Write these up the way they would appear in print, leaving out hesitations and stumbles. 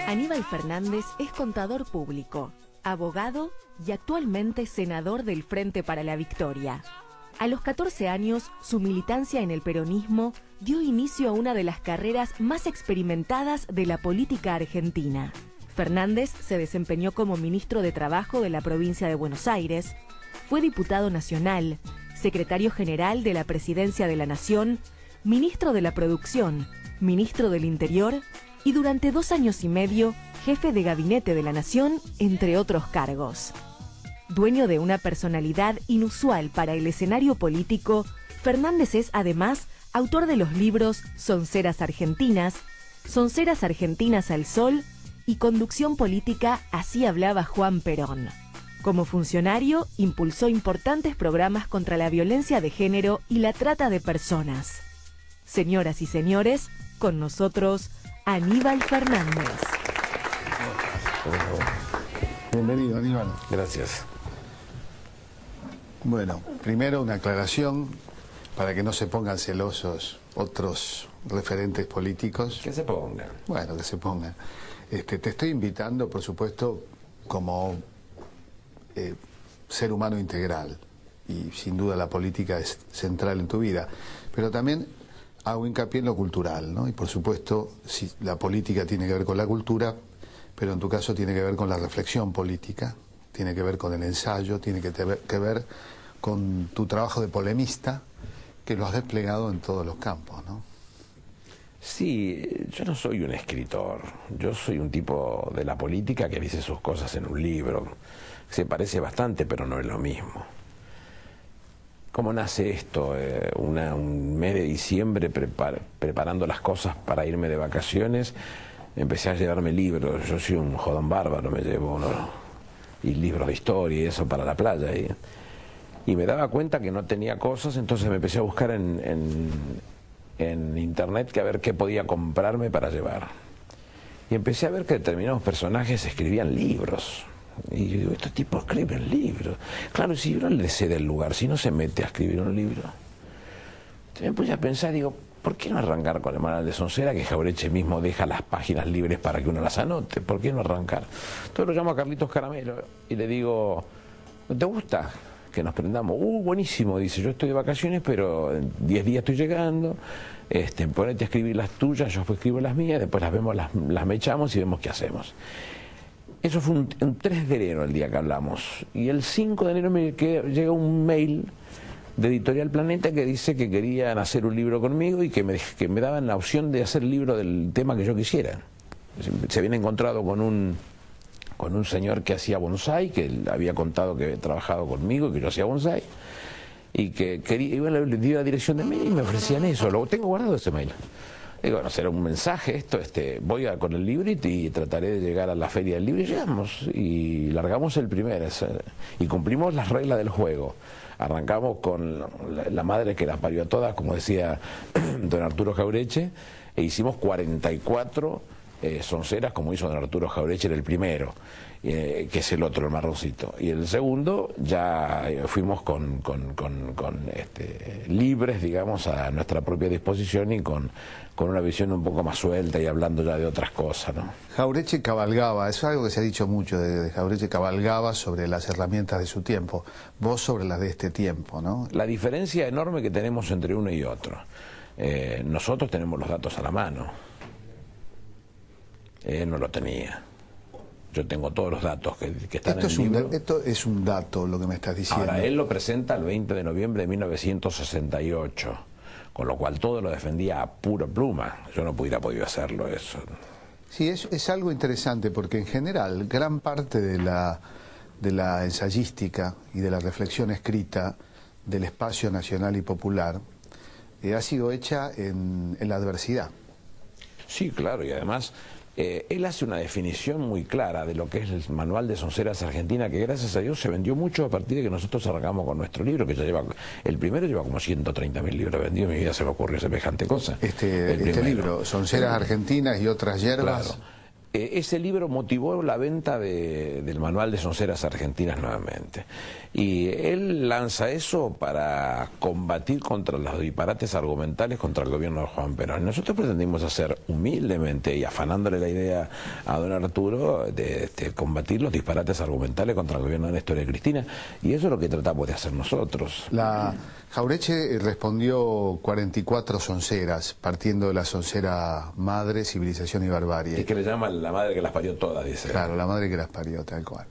Aníbal Fernández es contador público, abogado y actualmente senador del Frente para la Victoria. A los 14 años, su militancia en el peronismo dio inicio a una de las carreras más experimentadas de la política argentina. Fernández se desempeñó como ministro de Trabajo de la provincia de Buenos Aires, fue diputado nacional, secretario general de la Presidencia de la Nación, ministro de la Producción, ministro del Interior y durante 2 años y medio, jefe de gabinete de la Nación, entre otros cargos. Dueño de una personalidad inusual para el escenario político, Fernández es además autor de los libros Sonceras Argentinas al Sol y Conducción Política, así hablaba Juan Perón. Como funcionario, impulsó importantes programas contra la violencia de género y la trata de personas. Señoras y señores, con nosotros, Aníbal Fernández. Bienvenido, Aníbal. Gracias. Bueno, primero una aclaración para que no se pongan celosos otros referentes políticos. Que se pongan. Bueno, que se pongan. Te estoy invitando, por supuesto, como ser humano integral, y sin duda la política es central en tu vida, pero también hago hincapié en lo cultural, ¿no? Y por supuesto, si la política tiene que ver con la cultura, pero en tu caso tiene que ver con la reflexión política, tiene que ver con el ensayo, tiene que ver con tu trabajo de polemista, que lo has desplegado en todos los campos, ¿no? Sí, yo no soy un escritor, yo soy un tipo de la política que dice sus cosas en un libro. Se parece bastante, pero no es lo mismo. ¿Cómo nace esto? Un mes de diciembre preparando las cosas para irme de vacaciones, empecé a llevarme libros. Yo soy un jodón bárbaro, me llevo y libros de historia y eso para la playa. Y me daba cuenta que no tenía cosas, entonces me empecé a buscar en internet que a ver qué podía comprarme para llevar. Y empecé a ver que determinados personajes escribían libros. Y yo digo, estos tipos escriben libros. Claro, si uno le cede el lugar, si no se mete a escribir un libro. Entonces me puse a pensar, digo, ¿por qué no arrancar con el manual de Soncera, que Jauretche mismo deja las páginas libres para que uno las anote? ¿Por qué no arrancar? Entonces lo llamo a Carlitos Caramelo y le digo, ¿te gusta que nos prendamos? Buenísimo, dice, yo estoy de vacaciones, pero en 10 días estoy llegando, ponete a escribir las tuyas, yo escribo las mías, después las vemos, las mechamos y vemos qué hacemos. Eso fue un 3 de enero el día que hablamos, y el 5 de enero me llega un mail de Editorial Planeta que dice que querían hacer un libro conmigo y que me daban la opción de hacer el libro del tema que yo quisiera. Se habían encontrado con un señor que hacía bonsái, que él había contado que había trabajado conmigo, que yo hacía bonsái, y que quería, iba a la dirección de mail y me ofrecían eso. Lo tengo guardado ese mail. Digo, no será un mensaje esto, voy con el libro y trataré de llegar a la feria del libro, y llegamos y largamos el primer y cumplimos las reglas del juego. Arrancamos con la madre que las parió a todas, como decía don Arturo Jauretche, e hicimos 44 sonceras, como hizo don Arturo Jauretche en el primero, que es el otro, el marroncito. Y el segundo ya fuimos libres, digamos, a nuestra propia disposición y con una visión un poco más suelta y hablando ya de otras cosas, ¿no? Jauretche cabalgaba, es algo que se ha dicho mucho de Jauretche, cabalgaba sobre las herramientas de su tiempo, vos sobre las de este tiempo, ¿no? La diferencia enorme que tenemos entre uno y otro. Nosotros tenemos los datos a la mano. Él no lo tenía. Yo tengo todos los datos que están en el libro. Esto es un dato lo que me estás diciendo. Ahora, él lo presenta el 20 de noviembre de 1968, con lo cual todo lo defendía a pura pluma. Yo no hubiera podido hacerlo eso. Sí, es algo interesante porque en general gran parte de la ensayística y de la reflexión escrita del espacio nacional y popular ha sido hecha en la adversidad. Sí, claro, y además él hace una definición muy clara de lo que es el manual de Sonceras Argentina, que gracias a Dios se vendió mucho a partir de que nosotros arrancamos con nuestro libro, que ya el primero lleva como 130.000 libros vendidos. En mi vida se me ocurrió semejante cosa. Este libro, Sonceras Argentinas y otras hierbas. Claro. Ese libro motivó la venta del manual de Sonceras Argentinas nuevamente. Y él lanza eso para combatir contra los disparates argumentales contra el gobierno de Juan Perón. Nosotros pretendimos hacer humildemente y afanándole la idea a don Arturo de combatir los disparates argumentales contra el gobierno de Néstor y Cristina, y eso es lo que tratamos de hacer nosotros. La Jauretche respondió 44 sonceras, partiendo de la soncera madre, civilización y barbarie. Es que le llaman la madre que las parió todas, dice. Claro, la madre que las parió, tal cual.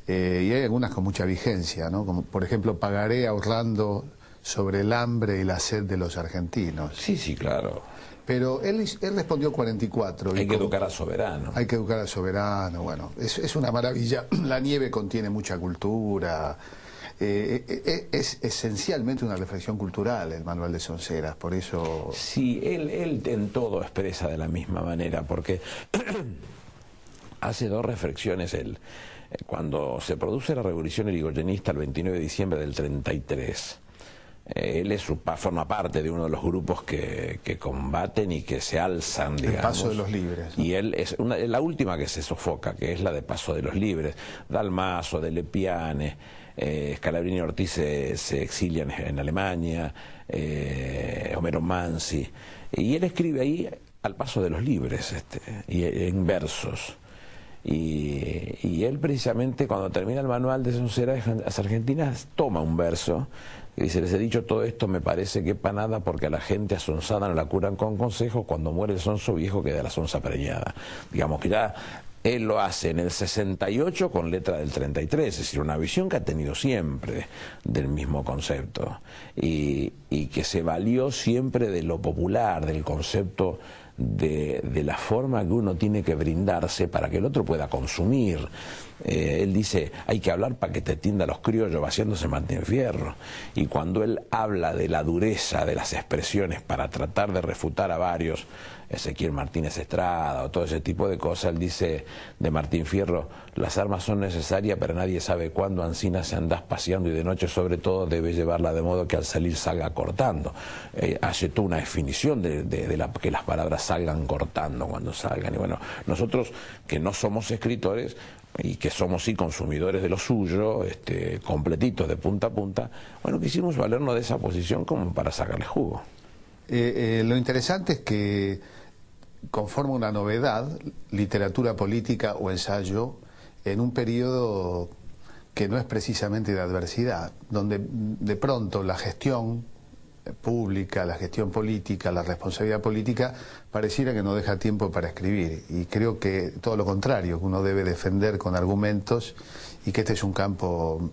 Y hay algunas con mucha vigencia, ¿no? Como, por ejemplo, pagaré ahorrando sobre el hambre y la sed de los argentinos. Sí, sí, claro. Pero él respondió 44. Hay que educar al soberano. Hay que educar al soberano, bueno, es una maravilla. La nieve contiene mucha cultura. Es esencialmente una reflexión cultural el manual de Sonceras, por eso... Sí, él en todo expresa de la misma manera, porque hace dos reflexiones él. Cuando se produce la revolución irigoyenista el 29 de diciembre del 33, él forma parte de uno de los grupos que combaten y que se alzan, digamos. El Paso de los Libres, ¿no? Y él es la última que se sofoca, que es la de Paso de los Libres. Dalmaso, de Lepiane, Scalabrini y Ortiz se exilian en Alemania, Homero Mansi. Y él escribe ahí al Paso de los Libres, y en versos. Y él precisamente cuando termina el manual de Sonceras Argentinas toma un verso que dice: les he dicho todo esto, me parece que para nada, porque a la gente asonsada no la curan con consejos, cuando muere el sonso viejo queda la sonza preñada. Digamos que ya él lo hace en el 68 con letra del 33, es decir, una visión que ha tenido siempre del mismo concepto y que se valió siempre de lo popular, del concepto de la forma que uno tiene que brindarse para que el otro pueda consumir. Él dice: hay que hablar para que te atienda los criollos, vaciándose Martín Fierro. Y cuando él habla de la dureza de las expresiones para tratar de refutar a varios, Ezequiel Martínez Estrada o todo ese tipo de cosas, él dice de Martín Fierro: las armas son necesarias, pero nadie sabe cuándo, ansina se andás paseando, y de noche sobre todo debe llevarla de modo que al salir salga cortando. Hace toda una definición de que las palabras salgan cortando cuando salgan. Y bueno, nosotros que no somos escritores y que somos sí consumidores de lo suyo, completitos de punta a punta, bueno, quisimos valernos de esa posición como para sacarle jugo. Lo interesante es que conforma una novedad, literatura política o ensayo, en un periodo que no es precisamente de adversidad, donde de pronto la gestión pública, la gestión política, la responsabilidad política pareciera que no deja tiempo para escribir, y creo que todo lo contrario, que uno debe defender con argumentos, y que este es un campo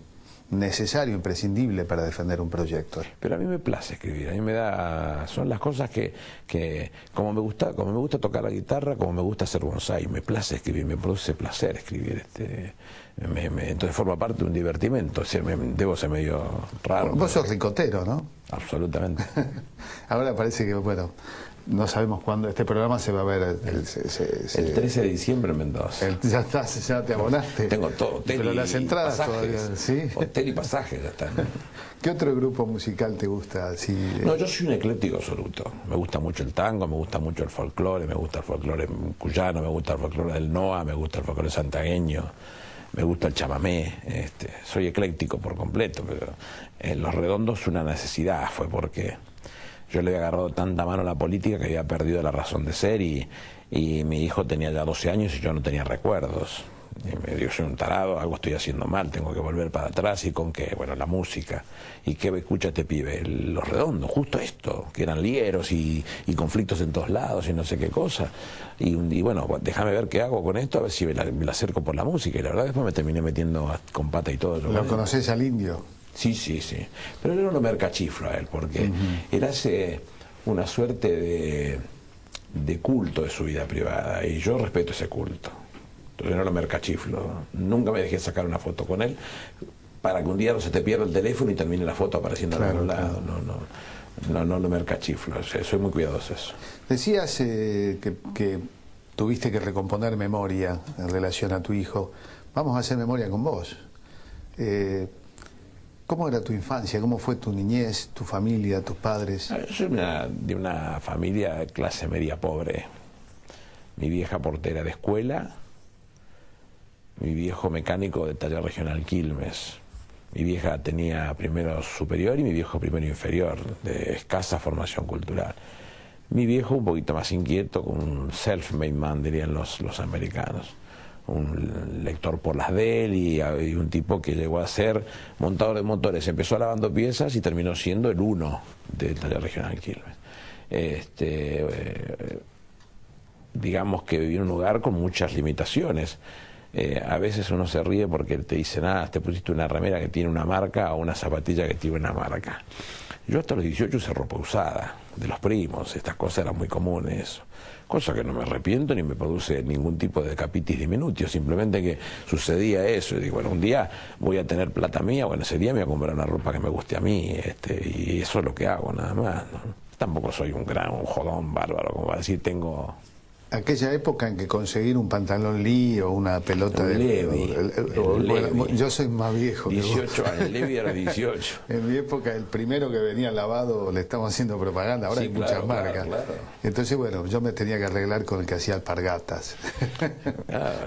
necesario, imprescindible para defender un proyecto. Pero a mí me place escribir, a mí me da, son las cosas que como me gusta tocar la guitarra, como me gusta hacer bonsái, me place escribir, me produce placer escribir, entonces forma parte de un divertimento. Debo ser medio raro. Vos sos ricotero, ¿no? Absolutamente. Ahora parece que, bueno, no sabemos cuándo este programa se va a ver. El 13 de diciembre en Mendoza. Ya te abonaste. Tengo todo, hotel. Pero las entradas pasajes, todavía, ¿sí? Hotel y pasajes ya están. ¿Qué otro grupo musical te gusta? Sí, no, yo soy un ecléctico absoluto. Me gusta mucho el tango, me gusta mucho el folclore, me gusta el folclore cuyano, me gusta el folclore del NOA, me gusta el folclore santagueño, me gusta el chamamé. Soy ecléctico por completo, pero en Los Redondos una necesidad fue porque yo le había agarrado tanta mano a la política que había perdido la razón de ser, y mi hijo tenía ya 12 años y yo no tenía recuerdos. Y me dijo: soy un tarado, algo estoy haciendo mal, tengo que volver para atrás. ¿Y con qué? Bueno, la música. ¿Y qué escucha este pibe? Los Redondos, justo esto, que eran lieros y conflictos en todos lados y no sé qué cosa. Y bueno, déjame ver qué hago con esto, a ver si me la acerco por la música. Y la verdad después me terminé metiendo con pata y todo. ¿Lo conoces al Indio? Sí. Pero yo no lo mercachiflo a él, porque él hace una suerte de culto de su vida privada, y yo respeto ese culto. Entonces no lo mercachiflo. Nunca me dejé sacar una foto con él para que un día no se te pierda el teléfono y termine la foto apareciendo en algún lado. No lo mercachiflo. Soy muy cuidadoso de eso. Decías que tuviste que recomponer memoria en relación a tu hijo. Vamos a hacer memoria con vos. ¿Cómo era tu infancia? ¿Cómo fue tu niñez, tu familia, tus padres? Yo soy de una familia de clase media pobre. Mi vieja portera de escuela, mi viejo mecánico de taller regional Quilmes. Mi vieja tenía primero superior y mi viejo primero inferior, de escasa formación cultural. Mi viejo un poquito más inquieto, con un self-made man, dirían los americanos. Un lector por las Dell y un tipo que llegó a ser montador de motores. Empezó lavando piezas y terminó siendo el uno del taller regional Quilmes. Digamos que viví en un lugar con muchas limitaciones. A veces uno se ríe porque te dicen, te pusiste una remera que tiene una marca o una zapatilla que tiene una marca. Yo hasta los 18 usé ropa usada, de los primos, estas cosas eran muy comunes. Cosa que no me arrepiento ni me produce ningún tipo de capitis diminutio, simplemente que sucedía eso. Y digo, bueno, un día voy a tener plata mía, bueno, ese día me voy a comprar una ropa que me guste a mí, y eso es lo que hago, nada más, ¿no? Tampoco soy un jodón bárbaro, como decir, tengo... Aquella época en que conseguir un pantalón Lee o una pelota de Levi, bueno, yo soy más viejo 18 años, Levi era 18. En mi época el primero que venía lavado, le estamos haciendo propaganda, ahora Sí, hay muchas claro, marcas. claro. Entonces, bueno, yo me tenía que arreglar con el que hacía alpargatas.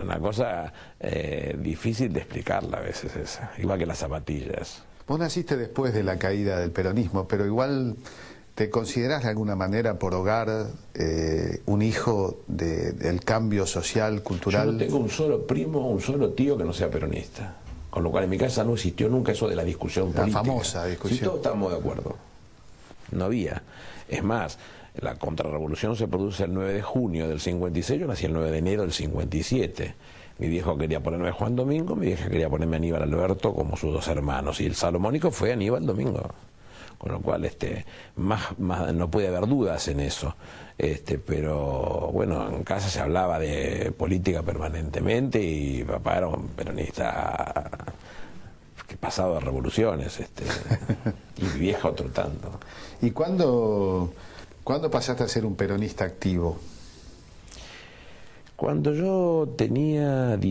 Una cosa difícil de explicarla a veces esa, igual que las zapatillas. Vos naciste después de la caída del peronismo, pero igual... ¿Te considerás de alguna manera por hogar un hijo del cambio social, cultural? Yo no tengo un solo primo, un solo tío que no sea peronista. Con lo cual en mi casa no existió nunca eso de la discusión política. La famosa discusión. Sí, todos estábamos de acuerdo. No había. Es más, la contrarrevolución se produce el 9 de junio del 56, yo nací el 9 de enero del 57. Mi viejo quería ponerme Juan Domingo, mi vieja quería ponerme Aníbal Alberto como sus dos hermanos. Y el salomónico fue Aníbal Domingo. Con lo cual más no puede haber dudas en eso. Pero bueno, en casa se hablaba de política permanentemente y papá era un peronista que pasado de revoluciones, y mi vieja otro tanto. ¿Y cuándo pasaste a ser un peronista activo? Cuando yo tenía yo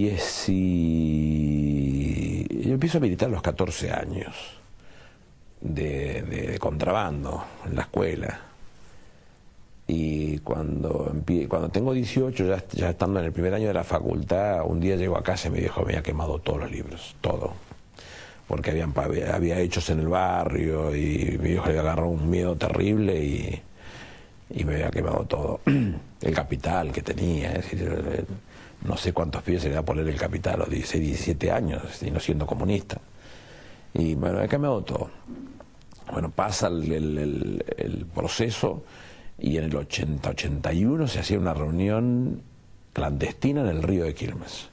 empiezo a militar a los 14 años. De contrabando en la escuela, y cuando tengo 18, ya estando en el primer año de la facultad, un día llego a casa y mi viejo me había quemado todos los libros, todo, porque había hechos en el barrio y mi viejo le agarró un miedo terrible y me había quemado todo. El capital que tenía, es decir, no sé cuántos pibes se le da a poner el capital a los 16, 17 años, y no siendo comunista. Y bueno, me ha cambiado todo. Bueno, pasa el proceso y en el 80-81 se hacía una reunión clandestina en el río de Quilmes.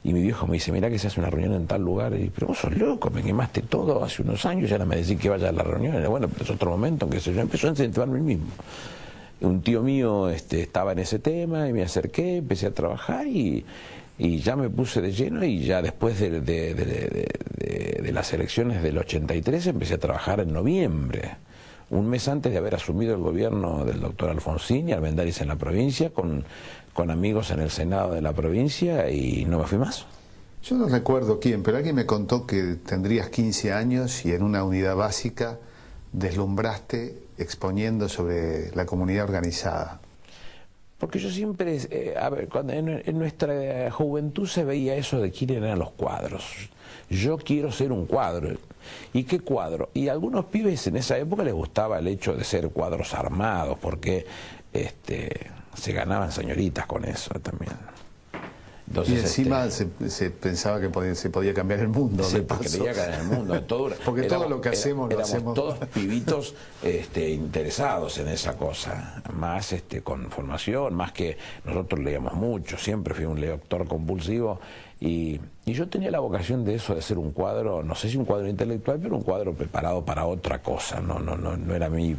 Y mi viejo me dice, mirá que se hace una reunión en tal lugar. Y pero vos sos loco, me quemaste todo hace unos años y ahora me decís que vaya a la reunión. Y bueno, pero es otro momento, qué sé yo. Empezó a incentivarme el mismo. Un tío mío estaba en ese tema y me acerqué, empecé a trabajar y ya me puse de lleno, y ya después de las elecciones del 83 empecé a trabajar en noviembre, un mes antes de haber asumido el gobierno del doctor Alfonsín y Armendáriz en la provincia, con amigos en el Senado de la provincia, y no me fui más. Yo no recuerdo quién, pero alguien me contó que tendrías 15 años y en una unidad básica deslumbraste exponiendo sobre la comunidad organizada. Porque yo siempre, cuando en nuestra juventud se veía eso de quién eran los cuadros. Yo quiero ser un cuadro. ¿Y qué cuadro? Y a algunos pibes en esa época les gustaba el hecho de ser cuadros armados, porque se ganaban señoritas con eso también. Entonces, y encima se pensaba que se podía cambiar el mundo. Se creía que en el mundo. Porque todo lo que hacemos lo hacemos. Todos pibitos interesados en esa cosa, más con formación, más que nosotros leíamos mucho, siempre fui un lector compulsivo, y yo tenía la vocación de eso, de ser un cuadro, no sé si un cuadro intelectual, pero un cuadro preparado para otra cosa. No era mi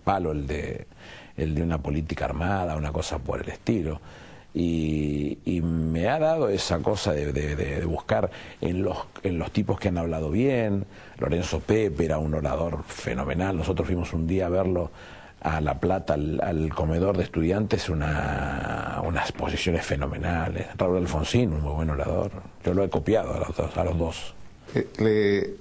palo el de una política armada, una cosa por el estilo. Y me ha dado esa cosa de buscar en los tipos que han hablado bien. Lorenzo Pepe era un orador fenomenal. Nosotros fuimos un día a verlo a La Plata, al comedor de estudiantes, unas exposiciones fenomenales. Raúl Alfonsín, un muy buen orador. Yo lo he copiado a los dos.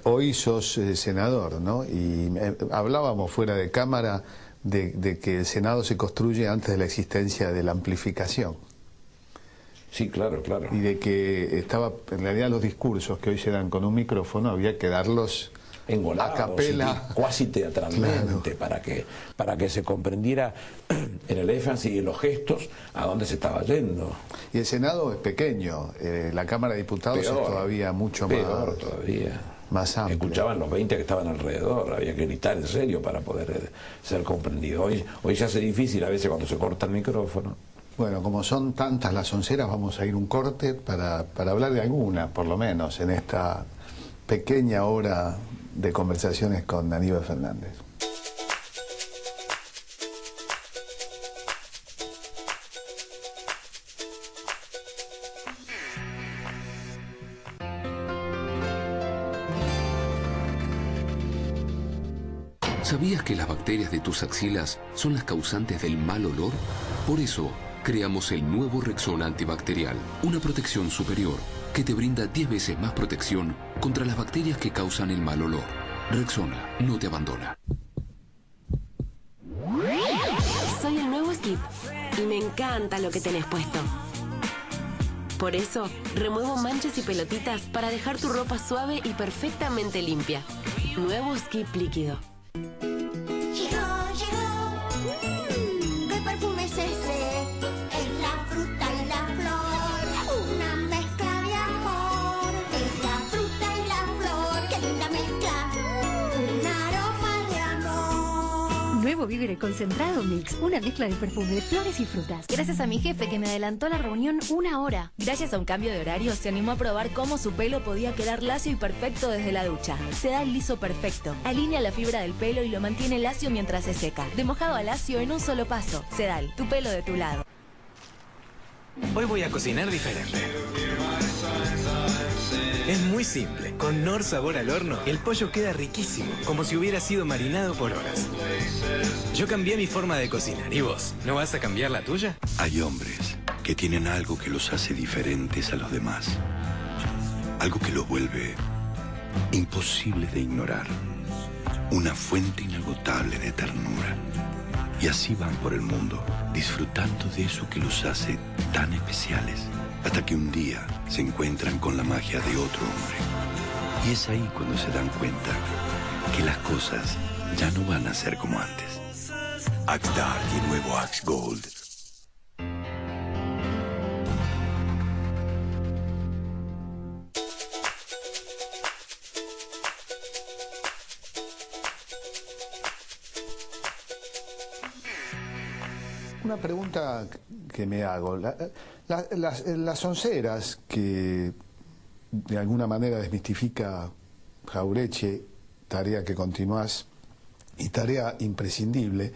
Hoy sos senador, ¿no? Y hablábamos fuera de cámara de que el Senado se construye antes de la existencia de la amplificación. Sí, claro, claro. Y de que estaba, en realidad los discursos que hoy se dan con un micrófono había que darlos Engolados, a capela, cuasi teatralmente, claro, para que se comprendiera en el énfasis y en los gestos a dónde se estaba yendo. Y el Senado es pequeño, la Cámara de Diputados Peor, es todavía mucho peor todavía. más amplio. Escuchaban los 20 que estaban alrededor, había que gritar en serio para poder ser comprendido. Hoy se hace difícil a veces cuando se corta el micrófono. Bueno, como son tantas las onceras, vamos a ir un corte para hablar de alguna, por lo menos, en esta pequeña hora de conversaciones con Aníbal Fernández. ¿Sabías que las bacterias de tus axilas son las causantes del mal olor? Por eso, creamos el nuevo Rexona antibacterial, una protección superior que te brinda 10 veces más protección contra las bacterias que causan el mal olor. Rexona no te abandona. Soy el nuevo Skip y me encanta lo que tenés puesto. Por eso, remuevo manchas y pelotitas para dejar tu ropa suave y perfectamente limpia. Nuevo Skip líquido. ¿Qué perfume es ese? Es la fruta y la flor, una mezcla de amor. Es la fruta y la flor, qué linda mezcla, un aroma de amor. Nuevo Vívere Concentrado Mix, una mezcla de perfume de flores y frutas. Gracias a mi jefe que me adelantó la reunión 1 hora. Gracias a un cambio de horario, se animó a probar cómo su pelo podía quedar lacio y perfecto desde la ducha. Sedal Liso Perfecto. Alinea la fibra del pelo y lo mantiene lacio mientras se seca. De mojado a lacio en un solo paso. Sedal, tu pelo de tu lado. Hoy voy a cocinar diferente. Es muy simple. Con Knorr Sabor al Horno, el pollo queda riquísimo, como si hubiera sido marinado por horas. Yo cambié mi forma de cocinar. ¿Y vos? ¿No vas a cambiar la tuya? Hay hombres que tienen algo que los hace diferentes a los demás. Algo que los vuelve imposibles de ignorar. Una fuente inagotable de ternura. Y así van por el mundo, disfrutando de eso que los hace tan especiales. Hasta que un día se encuentran con la magia de otro hombre. Y es ahí cuando se dan cuenta que las cosas ya no van a ser como antes. Axe Dark y nuevo Axe Gold. Una pregunta que me hago. Las onceras que de alguna manera desmistifica Jauretche, tarea que continuás y tarea imprescindible,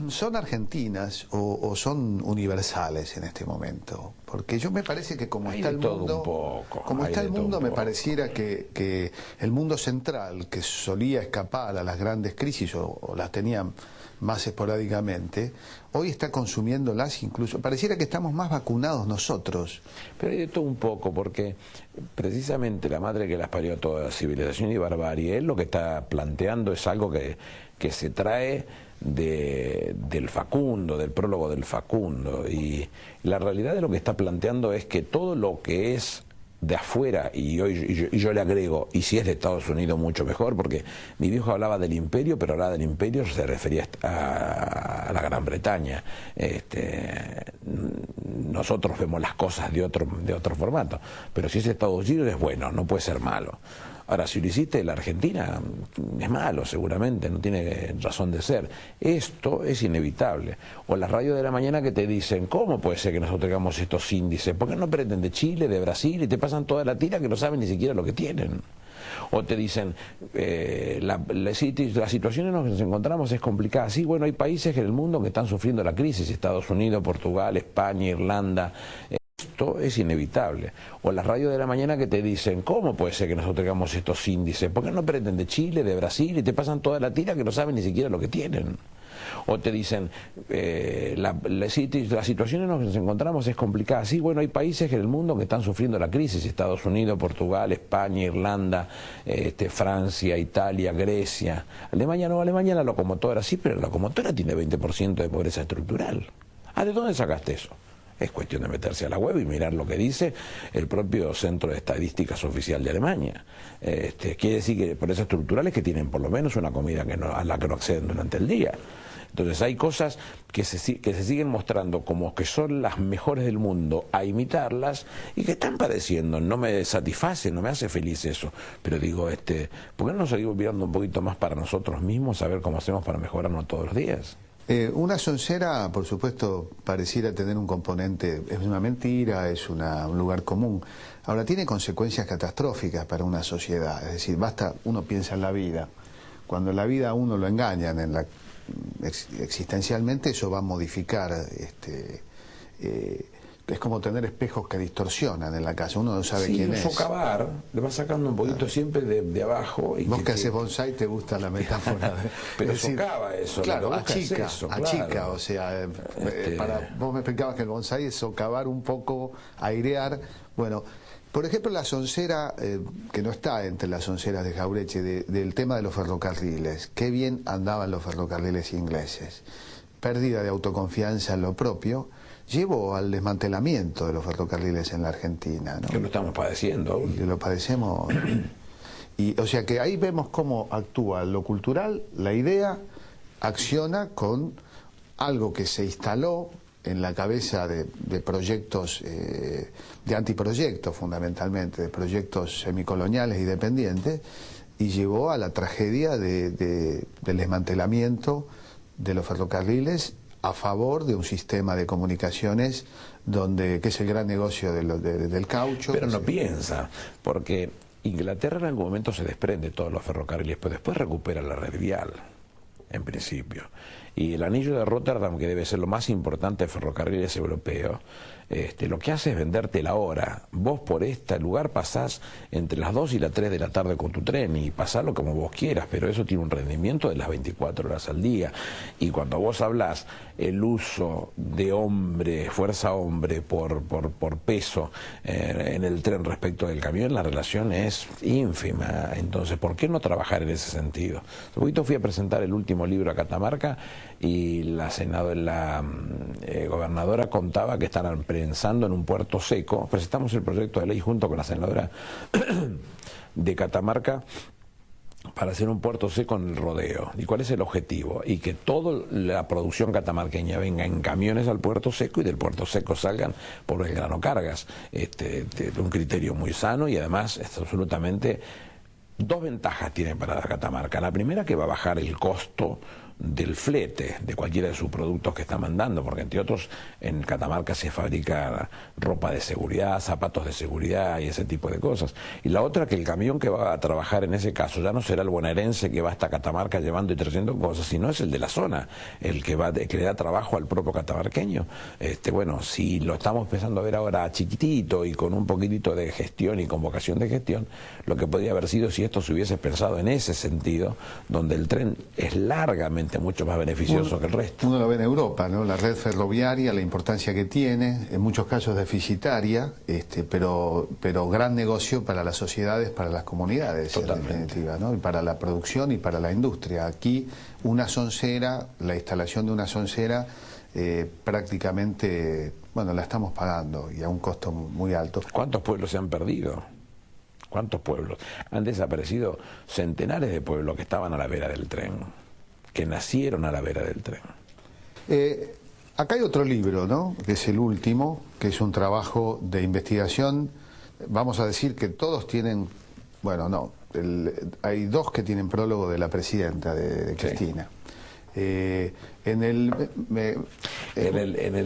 ¿son argentinas o son universales en este momento? Porque yo me parece que como está el mundo, me pareciera que el mundo central, que solía escapar a las grandes crisis o las tenían más esporádicamente, hoy está consumiéndolas incluso. Pareciera que estamos más vacunados nosotros. Pero hay de todo un poco, porque precisamente la madre que las parió toda, civilización y barbarie, él lo que está planteando es algo que se trae del Facundo, del prólogo del Facundo, y la realidad de lo que está planteando es que todo lo que es de afuera, y yo le agrego, y si es de Estados Unidos mucho mejor, porque mi viejo hablaba del imperio, pero hablaba del imperio, se refería a la Gran Bretaña. Nosotros vemos las cosas de otro formato, pero si es Estados Unidos es bueno, no puede ser malo. Ahora, si lo hiciste en la Argentina, es malo seguramente, no tiene razón de ser. Esto es inevitable. O las radios de la mañana que te dicen, ¿cómo puede ser que nosotros tengamos estos índices? ¿Por qué no aprenden de Chile, de Brasil y te pasan toda la tira que no saben ni siquiera lo que tienen? O te dicen, la situación en la que nos encontramos es complicada. Sí, bueno, hay países en el mundo que están sufriendo la crisis, Estados Unidos, Portugal, España, Irlanda. Esto es inevitable. O las radios de la mañana que te dicen, ¿cómo puede ser que nosotros tengamos estos índices? ¿Por qué no aprenden de Chile, de Brasil y te pasan toda la tira que no saben ni siquiera lo que tienen? O te dicen, la situación en la que nos encontramos es complicada. Sí, bueno, hay países en el mundo que están sufriendo la crisis, Estados Unidos, Portugal, España, Irlanda, Francia, Italia, Grecia. Alemania no, Alemania la locomotora, sí, pero la locomotora tiene 20% de pobreza estructural. ¿Ah, de dónde sacaste eso? Es cuestión de meterse a la web y mirar lo que dice el propio Centro de Estadísticas Oficial de Alemania. Quiere decir que pobrezas estructurales que tienen por lo menos una comida a la que no acceden durante el día. Entonces hay cosas que se siguen mostrando como que son las mejores del mundo a imitarlas y que están padeciendo. No me satisface, no me hace feliz eso. Pero digo, ¿por qué no nos seguimos mirando un poquito más para nosotros mismos, a ver cómo hacemos para mejorarnos todos los días? Una soncera, por supuesto, pareciera tener un componente, es una mentira, es un lugar común. Ahora, tiene consecuencias catastróficas para una sociedad. Es decir, uno piensa en la vida. Cuando en la vida a uno lo engañan existencialmente, eso va a modificar, es como tener espejos que distorsionan en la casa, uno no sabe quién es. Socavar, le va sacando un poquito siempre de abajo. Y vos que haces bonsai te gusta la metáfora. Pero socava eso. Claro, achica, o sea, vos me explicabas que el bonsai es socavar un poco, airear. Bueno, por ejemplo, la soncera, que no está entre las sonceras de Jauretche, del tema de los ferrocarriles. Qué bien andaban los ferrocarriles ingleses. Pérdida de autoconfianza en lo propio llevó al desmantelamiento de los ferrocarriles en la Argentina, ¿no? Que lo estamos padeciendo aún. Que lo padecemos. O sea que ahí vemos cómo actúa lo cultural, la idea, acciona con algo que se instaló en la cabeza de proyectos, de antiproyectos fundamentalmente, de proyectos semicoloniales y dependientes, y llevó a la tragedia del desmantelamiento de los ferrocarriles a favor de un sistema de comunicaciones que es el gran negocio del caucho. Pero no piensa, porque Inglaterra en algún momento se desprende de todos los ferrocarriles, pero después recupera la red vial, en principio. Y el anillo de Rotterdam, que debe ser lo más importante de ferrocarriles europeos, lo que hace es venderte la hora. Vos por este lugar pasás entre las 2 y las 3 de la tarde con tu tren y pasarlo como vos quieras, pero eso tiene un rendimiento de las 24 horas al día. Y cuando vos hablás el uso de fuerza hombre por peso en el tren respecto del camión, la relación es ínfima. Entonces, ¿por qué no trabajar en ese sentido? Hace poquito fui a presentar el último libro a Catamarca y la gobernadora contaba que están pensando en un puerto seco. Presentamos el proyecto de ley junto con la senadora de Catamarca para hacer un puerto seco en el Rodeo. ¿Y cuál es el objetivo? Y que toda la producción catamarqueña venga en camiones al puerto seco y del puerto seco salgan por el grano cargas. Un criterio muy sano y además es absolutamente... Dos ventajas tiene para Catamarca. La primera, que va a bajar el costo del flete de cualquiera de sus productos que está mandando, porque entre otros en Catamarca se fabrica ropa de seguridad, zapatos de seguridad y ese tipo de cosas. Y la otra, que el camión que va a trabajar en ese caso ya no será el bonaerense que va hasta Catamarca llevando y trayendo cosas, sino es el de la zona, el que le da trabajo al propio catamarqueño. Bueno, si lo estamos empezando a ver ahora chiquitito y con un poquitito de gestión y con vocación de gestión, lo que podría haber sido si esto se hubiese pensado en ese sentido, donde el tren es largamente mucho más beneficioso que el resto. Uno lo ve en Europa, ¿no? La red ferroviaria, la importancia que tiene, en muchos casos deficitaria, pero gran negocio para las sociedades, para las comunidades, totalmente, en definitiva, ¿no? Y para la producción y para la industria. Aquí una soncera, la instalación de una soncera, prácticamente, bueno, la estamos pagando y a un costo muy alto. ¿Cuántos pueblos se han perdido? ¿Cuántos pueblos? Han desaparecido centenares de pueblos que estaban a la vera del tren, que nacieron a la vera del tren. Acá hay otro libro, ¿no? Que es el último, que es un trabajo de investigación. Vamos a decir que todos tienen, bueno, no, hay dos que tienen prólogo de la presidenta, de Cristina. En el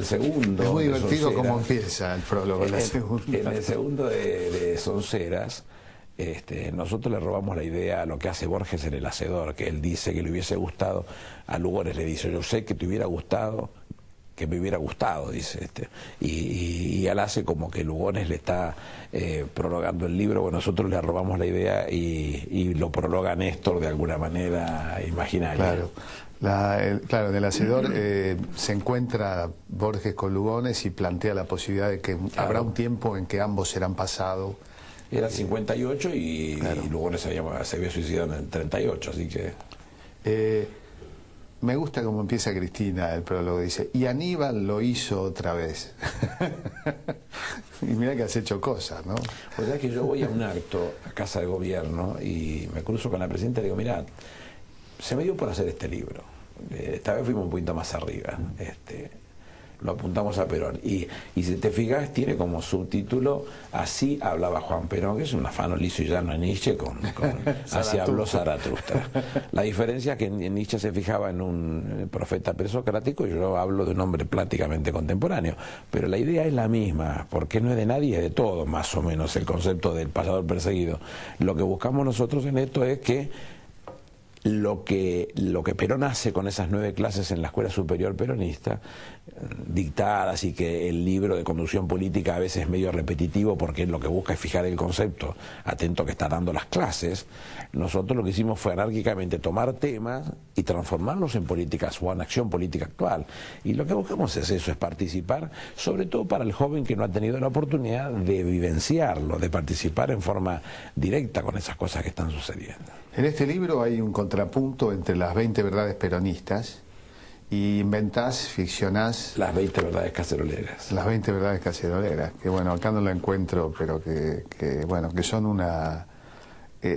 segundo... Es muy divertido Sonceras, cómo empieza el prólogo. En el segundo de Sonceras, nosotros le robamos la idea a lo que hace Borges en El Hacedor, que él dice que le hubiese gustado, a Lugones le dice, yo sé que te hubiera gustado, que me hubiera gustado, dice y él hace como que Lugones le está prologando el libro. Bueno, nosotros le robamos la idea y lo prologa Néstor de alguna manera imaginaria. Claro, en El Hacedor se encuentra Borges con Lugones y plantea la posibilidad de que habrá un tiempo en que ambos serán pasados. Era 58 y Lugones se había suicidado en el 38, así que... Me gusta cómo empieza Cristina el prólogo, dice, y Aníbal lo hizo otra vez. Y mira que has hecho cosas, ¿no? O sea que yo voy a un acto a Casa de Gobierno y me cruzo con la presidenta y digo, mirá, se me dio por hacer este libro. Esta vez fuimos un poquito más arriba. Lo apuntamos a Perón. Y si te fijas, tiene como subtítulo Así hablaba Juan Perón, que es un afano liso y llano en Nietzsche con Así habló Zaratustra. La diferencia es que en Nietzsche se fijaba en un profeta presocrático y yo hablo de un hombre prácticamente contemporáneo. Pero la idea es la misma, porque no es de nadie, es de todo, más o menos, el concepto del payador perseguido. Lo que buscamos nosotros en esto es que lo que Perón hace con esas 9 clases en la Escuela Superior Peronista, dictadas, y que el libro de conducción política a veces es medio repetitivo porque lo que busca es fijar el concepto atento que está dando las clases, nosotros lo que hicimos fue anárquicamente tomar temas y transformarlos en políticas o en acción política actual. Y lo que buscamos es eso, es participar, sobre todo para el joven que no ha tenido la oportunidad de vivenciarlo, de participar en forma directa con esas cosas que están sucediendo. En este libro hay un contrapunto entre las 20 verdades peronistas y inventás, ficcionás... Las 20 verdades caceroleras. Las 20 verdades caceroleras, que bueno, acá no la encuentro, pero que son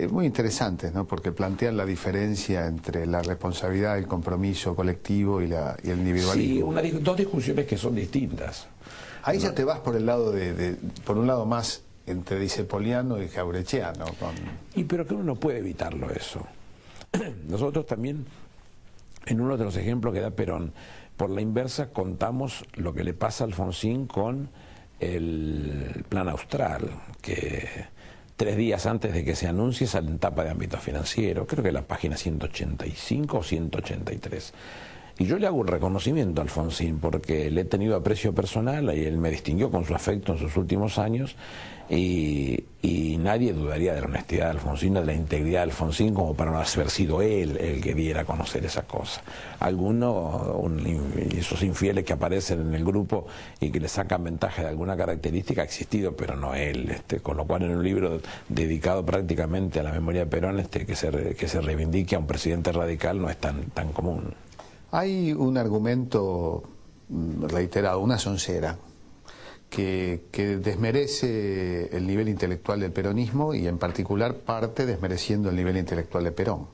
muy interesantes, ¿no? Porque plantean la diferencia entre la responsabilidad, el compromiso colectivo y el individualismo. Sí, dos discusiones que son distintas. Ahí ya te vas por el lado por un lado más entre dicepoliano y jaurechiano. Pero que uno no puede evitarlo eso. Nosotros también, en uno de los ejemplos que da Perón, por la inversa contamos lo que le pasa a Alfonsín con el Plan Austral, que 3 días antes de que se anuncie sale en tapa de Ámbito Financiero, creo que la página 185 o 183. Y yo le hago un reconocimiento a Alfonsín porque le he tenido aprecio personal y él me distinguió con su afecto en sus últimos años y nadie dudaría de la honestidad de Alfonsín, de la integridad de Alfonsín, como para no haber sido él el que diera a conocer esa cosa. Algunos, esos infieles que aparecen en el grupo y que le sacan ventaja de alguna característica, ha existido, pero no él. Con lo cual en un libro dedicado prácticamente a la memoria de Perón, que se reivindique a un presidente radical no es tan común. Hay un argumento reiterado, una soncera, que desmerece el nivel intelectual del peronismo y en particular parte desmereciendo el nivel intelectual de Perón.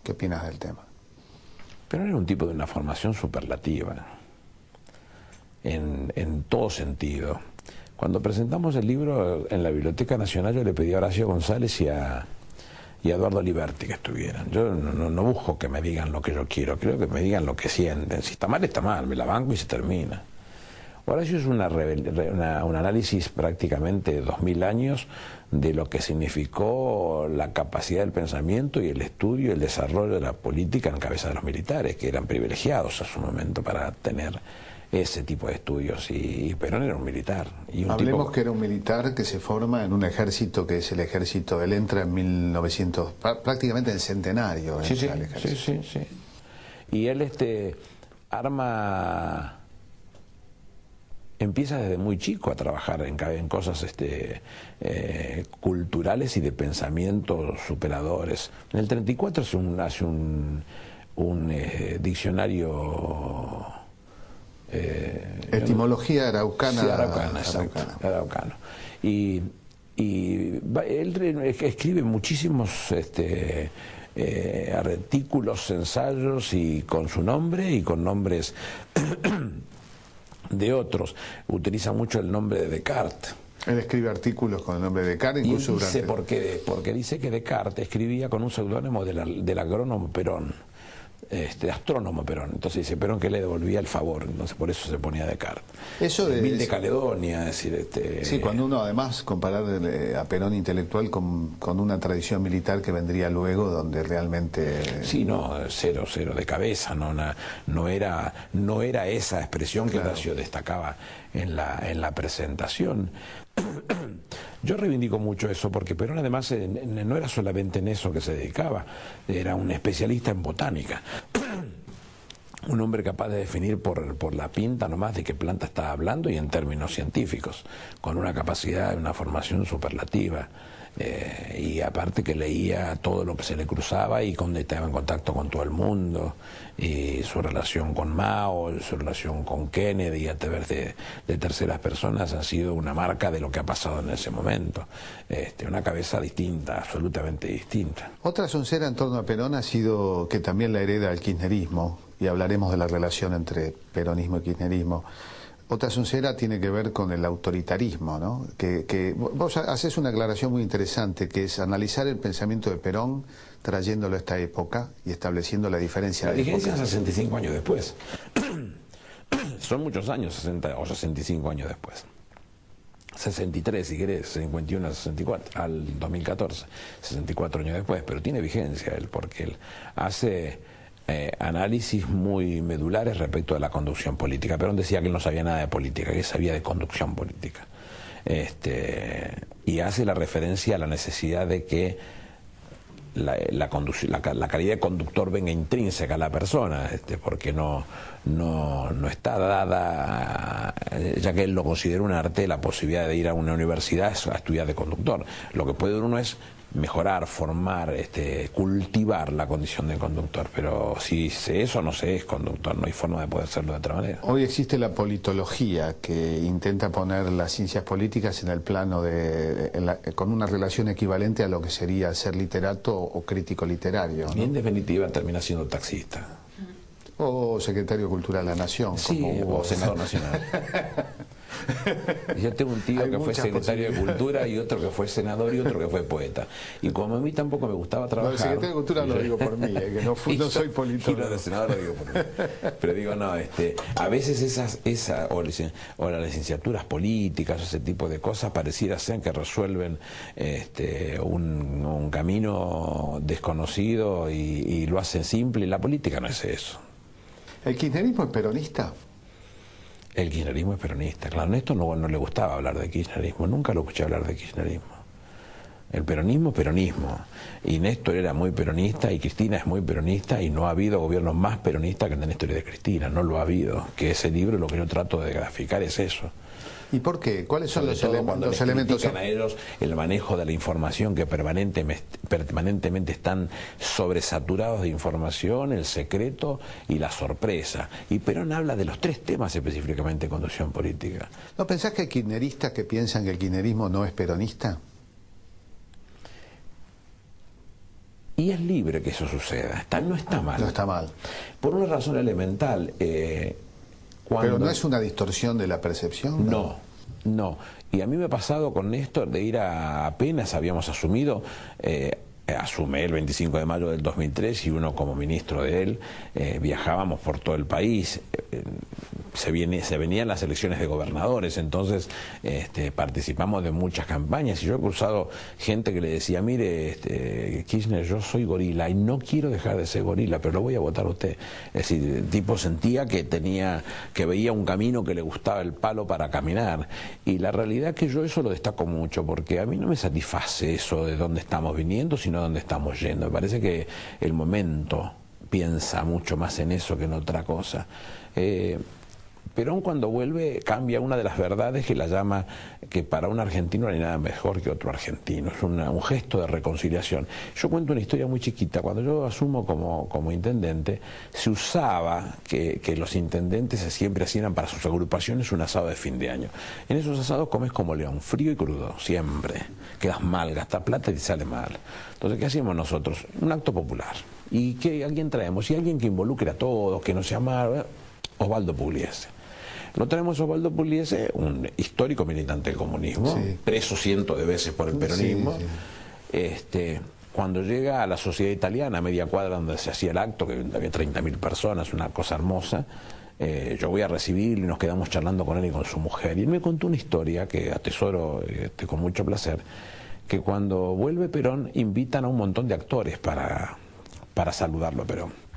¿Qué opinas del tema? Perón era un tipo de una formación superlativa, en todo sentido. Cuando presentamos el libro en la Biblioteca Nacional, yo le pedí a Horacio González y a Eduardo Liberti que estuvieran. Yo no busco que me digan lo que yo quiero, creo que me digan lo que sienten. Si está mal, me la banco y se termina. Horacio es un análisis prácticamente de 2000 años de lo que significó la capacidad del pensamiento y el estudio y el desarrollo de la política en cabeza de los militares, que eran privilegiados a su momento para tener ese tipo de estudios, y Perón era un militar. Hablemos que era un militar que se forma en un ejército que es el ejército, él entra en 1900, prácticamente en el centenario. Sí. Y él empieza desde muy chico a trabajar en cosas culturales y de pensamiento superadores. En el 34 hace un diccionario... etimología araucana. Sí, araucano. Y él escribe muchísimos artículos, ensayos, y con su nombre y con nombres de otros. Utiliza mucho el nombre de Descartes. Él escribe artículos con el nombre de Descartes, incluso dice porque dice que Descartes escribía con un seudónimo del agrónomo Perón, astrónomo Perón. Entonces dice Perón que le devolvía el favor, entonces por eso se ponía Descartes. Eso de Caledonia, es decir, sí, cuando uno además comparar a Perón intelectual con una tradición militar que vendría luego, donde realmente... Sí, no, cero de cabeza, no era esa expresión que Horacio destacaba en la presentación. Yo reivindico mucho eso porque Perón además no era solamente en eso que se dedicaba, era un especialista en botánica. un hombre capaz de definir por la pinta nomás de qué planta estaba hablando y en términos científicos, con una capacidad, una formación superlativa. Y aparte que leía todo lo que se le cruzaba y estaba en contacto con todo el mundo, y su relación con Mao, su relación con Kennedy a través de terceras personas ha sido una marca de lo que ha pasado en ese momento. Una cabeza distinta, absolutamente distinta. Otra soncera en torno a Perón ha sido que también la hereda el kirchnerismo, y hablaremos de la relación entre peronismo y kirchnerismo. Otra soncera tiene que ver con el autoritarismo, ¿no? Que vos haces una aclaración muy interesante, que es analizar el pensamiento de Perón trayéndolo a esta época y estableciendo la diferencia. La diferencia es 65 años después. Son muchos años, 60 o 65 años después. 63 si querés, 51 al 64, al 2014, 64 años después, pero tiene vigencia él, porque él hace análisis muy medulares respecto de la conducción política. Perón decía que él no sabía nada de política, que sabía de conducción política. Y hace la referencia a la necesidad de que la calidad de conductor venga intrínseca a la persona, porque no está dada, ya que él lo considera un arte, la posibilidad de ir a una universidad a estudiar de conductor. Lo que puede uno es mejorar, formar, cultivar la condición de conductor, pero si eso no se es conductor, no hay forma de poder serlo de otra manera. Hoy existe la politología, que intenta poner las ciencias políticas en el plano con una relación equivalente a lo que sería ser literato o crítico literario, ¿no? Y en definitiva termina siendo taxista. O secretario cultural de la Nación. Sí, o senador nacional. Yo tengo un tío que fue secretario de Cultura y otro que fue senador y otro que fue poeta. Y como a mí tampoco me gustaba trabajar... No, el secretario de Cultura lo digo por mí, que no soy politólogo. Y lo de senador lo digo por mí. Pero digo, no, a veces o las licenciaturas políticas, ese tipo de cosas, pareciera ser que resuelven un camino desconocido y lo hacen simple, y la política no es eso. ¿El kirchnerismo es peronista? El kirchnerismo es peronista. Claro, a Néstor no le gustaba hablar de kirchnerismo, nunca lo escuché hablar de kirchnerismo. El peronismo es peronismo. Y Néstor era muy peronista y Cristina es muy peronista, y no ha habido gobierno más peronista que el de Néstor y de Cristina, no lo ha habido. Que ese libro, lo que yo trato de graficar es eso. ¿Y por qué? ¿Cuáles son los elementos? A ellos el manejo de la información, que permanentemente están sobresaturados de información, el secreto y la sorpresa. Y Perón habla de los tres temas específicamente de conducción política. ¿No pensás que hay kirchneristas que piensan que el kirchnerismo no es peronista? Y es libre que eso suceda. No está mal. No está mal. Por una razón elemental. ¿Pero no es una distorsión de la percepción? No. Y a mí me ha pasado con Néstor de ir apenas habíamos asumido, asume el 25 de mayo del 2003 y uno como ministro de él, viajábamos por todo el país, se venían las elecciones de gobernadores, entonces participamos de muchas campañas y yo he cruzado gente que le decía, mire, Kirchner, yo soy gorila y no quiero dejar de ser gorila, pero lo voy a votar a usted. Es decir, el tipo sentía que veía un camino que le gustaba el palo para caminar, y la realidad es que yo eso lo destaco mucho, porque a mí no me satisface eso de dónde estamos viniendo, sino dónde estamos yendo. Me parece que el momento piensa mucho más en eso que en otra cosa. Perón, cuando vuelve, cambia una de las verdades que la llama que para un argentino no hay nada mejor que otro argentino. Es un gesto de reconciliación. Yo cuento una historia muy chiquita. Cuando yo asumo como intendente, se usaba que los intendentes siempre hacían para sus agrupaciones un asado de fin de año. En esos asados comes como león, frío y crudo, siempre. Quedas mal, gastas plata y te sale mal. Entonces, ¿qué hacíamos nosotros? Un acto popular. ¿Y qué alguien traemos? Y alguien que involucre a todos, que no sea malo. Osvaldo Pugliese. Lo traemos a Osvaldo Pugliese, un histórico militante del comunismo, sí, preso cientos de veces por el peronismo. Sí. Cuando llega a la Sociedad Italiana, a media cuadra donde se hacía el acto, que había 30.000 personas, una cosa hermosa, yo voy a recibirlo y nos quedamos charlando con él y con su mujer. Y él me contó una historia que atesoro con mucho placer, que cuando vuelve Perón invitan a un montón de actores para saludarlo a Perón.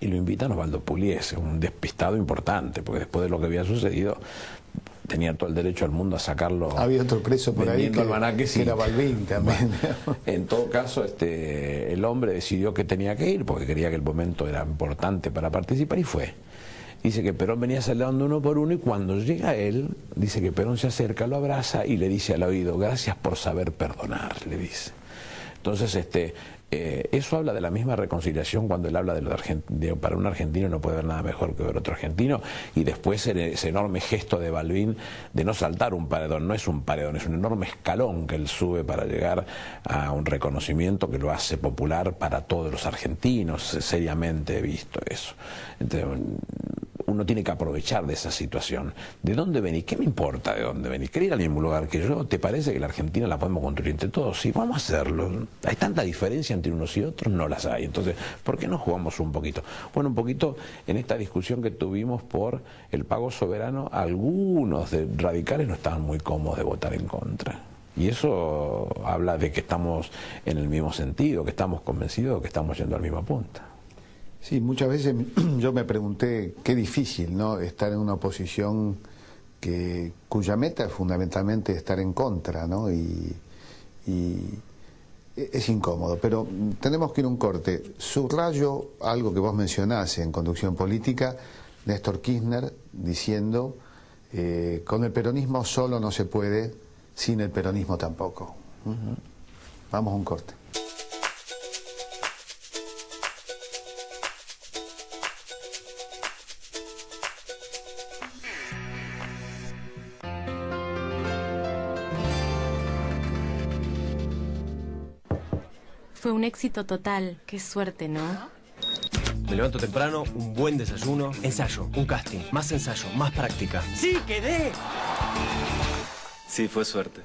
Y lo invitan a Osvaldo Pugliese, un despistado importante, porque después de lo que había sucedido, tenía todo el derecho del mundo a sacarlo. Había otro preso por ahí que era Balbín también. Bueno, en todo caso, el hombre decidió que tenía que ir porque creía que el momento era importante para participar y fue. Dice que Perón venía saludando uno por uno y cuando llega él, dice que Perón se acerca, lo abraza y le dice al oído, gracias por saber perdonar, le dice. Entonces, eso habla de la misma reconciliación cuando él habla de para un argentino no puede haber nada mejor que ver otro argentino, y después ese enorme gesto de Balbín de no saltar un paredón, no es un paredón, es un enorme escalón que él sube para llegar a un reconocimiento que lo hace popular para todos los argentinos, seriamente visto eso. Entonces, uno tiene que aprovechar de esa situación. ¿De dónde venís? ¿Qué me importa de dónde venís? ¿Querés ir al mismo lugar que yo? ¿Te parece que la Argentina la podemos construir entre todos? Sí, vamos a hacerlo. ¿Hay tanta diferencia entre unos y otros? No las hay. Entonces, ¿por qué no jugamos un poquito? Bueno, un poquito en esta discusión que tuvimos por el pago soberano, algunos radicales no estaban muy cómodos de votar en contra. Y eso habla de que estamos en el mismo sentido, que estamos convencidos de que estamos yendo al mismo punto. Sí, muchas veces yo me pregunté qué difícil, ¿no?, estar en una oposición cuya meta es fundamentalmente estar en contra, ¿no? Y es incómodo, pero tenemos que ir a un corte. Subrayo algo que vos mencionás en Conducción Política, Néstor Kirchner diciendo, con el peronismo solo no se puede, sin el peronismo tampoco. Vamos a un corte. Fue un éxito total. Qué suerte, ¿no? Me levanto temprano, un buen desayuno, ensayo, un casting, más ensayo, más práctica. ¡Sí, quedé! Sí, fue suerte.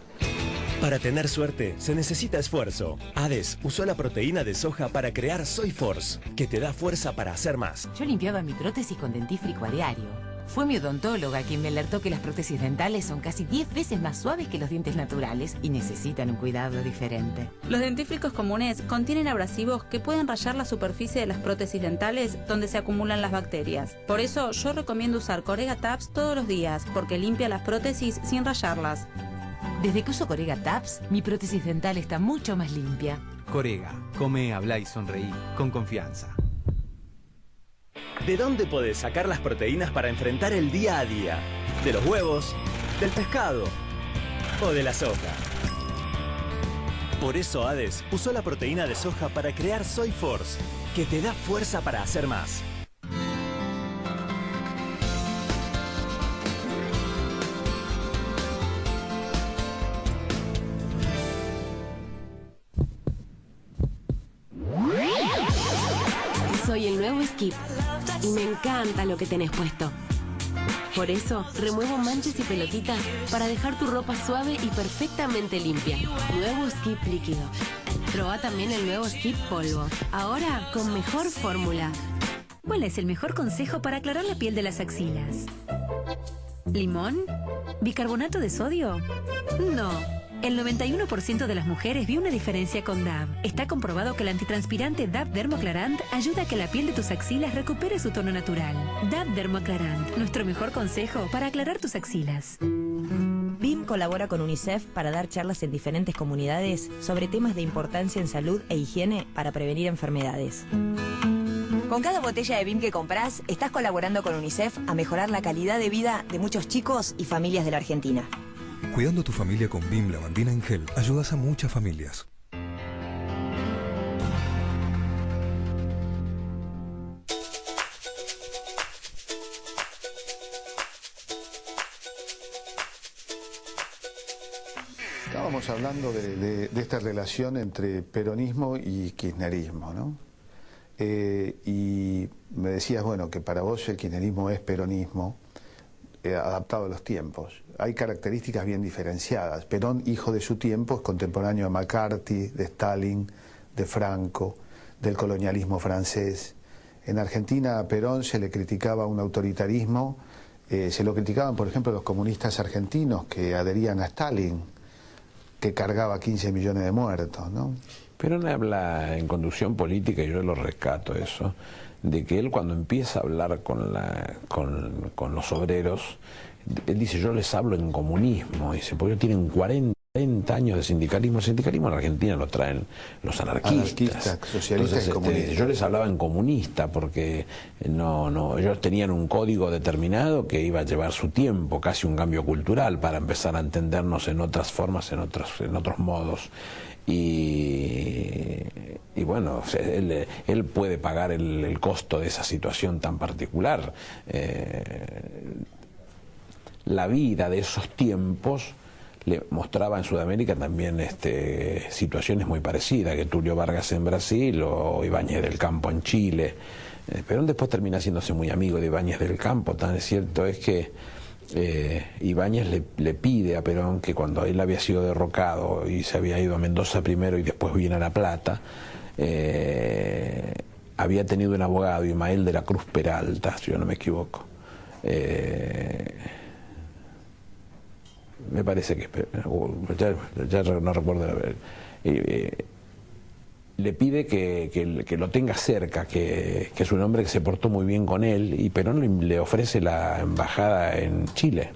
Para tener suerte, se necesita esfuerzo. Hades usó la proteína de soja para crear Soy Force, que te da fuerza para hacer más. Yo limpiaba mi prótesis con dentífrico a diario. Fue mi odontóloga quien me alertó que las prótesis dentales son casi 10 veces más suaves que los dientes naturales y necesitan un cuidado diferente. Los dentífricos comunes contienen abrasivos que pueden rayar la superficie de las prótesis dentales donde se acumulan las bacterias. Por eso yo recomiendo usar Corega Tabs todos los días, porque limpia las prótesis sin rayarlas. Desde que uso Corega Tabs, mi prótesis dental está mucho más limpia. Corega, come, habla y sonreí con confianza. ¿De dónde podés sacar las proteínas para enfrentar el día a día? ¿De los huevos? ¿Del pescado? ¿O de la soja? Por eso Hades usó la proteína de soja para crear Soy Force, que te da fuerza para hacer más. Soy el nuevo Skip y me encanta lo que tenés puesto. Por eso, remuevo manchas y pelotitas para dejar tu ropa suave y perfectamente limpia. Nuevo Skip líquido. Proba también el nuevo Skip polvo. Ahora con mejor fórmula. ¿Cuál es el mejor consejo para aclarar la piel de las axilas? ¿Limón? ¿Bicarbonato de sodio? No. El 91% de las mujeres vio una diferencia con DAV. Está comprobado que el antitranspirante DAV Dermoclarant ayuda a que la piel de tus axilas recupere su tono natural. DAV Dermoclarant, nuestro mejor consejo para aclarar tus axilas. BIM colabora con UNICEF para dar charlas en diferentes comunidades sobre temas de importancia en salud e higiene para prevenir enfermedades. Con cada botella de BIM que compras, estás colaborando con UNICEF a mejorar la calidad de vida de muchos chicos y familias de la Argentina. Cuidando a tu familia con BIM Lavandina en Gel, ayudas a muchas familias. Estábamos hablando de esta relación entre peronismo y kirchnerismo, ¿no? Y me decías, bueno, que para vos el kirchnerismo es peronismo, adaptado a los tiempos. Hay características bien diferenciadas. Perón, hijo de su tiempo, es contemporáneo de McCarthy, de Stalin, de Franco, del colonialismo francés. En Argentina a Perón se le criticaba un autoritarismo, se lo criticaban, por ejemplo, los comunistas argentinos que adherían a Stalin, que cargaba 15 millones de muertos, ¿no? Perón habla en Conducción Política, y yo lo rescato eso, de que él cuando empieza a hablar con los obreros, él dice, yo les hablo en comunismo, dice, porque ellos tienen 40 años de sindicalismo. El sindicalismo en Argentina lo traen los anarquistas, socialistas. Entonces, y comunistas. Yo les hablaba en comunista porque ellos tenían un código determinado que iba a llevar su tiempo, casi un cambio cultural para empezar a entendernos en otras formas, en otros modos. Y bueno, él puede pagar el costo de esa situación tan particular. La vida de esos tiempos le mostraba en Sudamérica también situaciones muy parecidas, que Tulio Vargas en Brasil o Ibáñez del Campo en Chile. Perón después termina haciéndose muy amigo de Ibáñez del Campo. Tan cierto es que Ibáñez le pide a Perón que cuando él había sido derrocado y se había ido a Mendoza primero y después vino a La Plata, había tenido un abogado, Ismael de la Cruz Peralta, si yo no me equivoco. Me parece que ya no recuerdo. Le pide que lo tenga cerca, que es un hombre que se portó muy bien con él, y Perón le ofrece la embajada en Chile.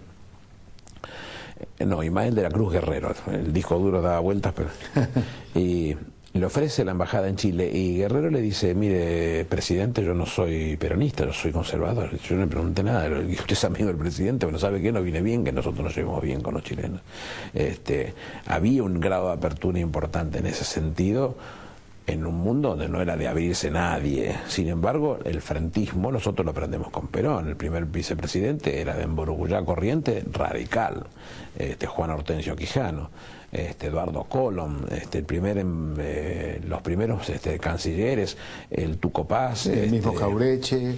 No, Ismael de la Cruz Guerrero, el disco duro daba vueltas, pero y le ofrece la embajada en Chile, y Guerrero le dice, mire, presidente, yo no soy peronista, yo soy conservador. Yo no le pregunté nada, usted es amigo del presidente, pero ¿sabe qué? No viene bien que nosotros nos llevemos bien con los chilenos. Había un grado de apertura importante en ese sentido, en un mundo donde no era de abrirse nadie. Sin embargo, el frentismo nosotros lo aprendemos con Perón. El primer vicepresidente era de Emboruguyá Corriente, radical, Juan Hortensio Quijano, Eduardo Colom, los primeros cancilleres, el Tuco Paz, el mismo Jaureche,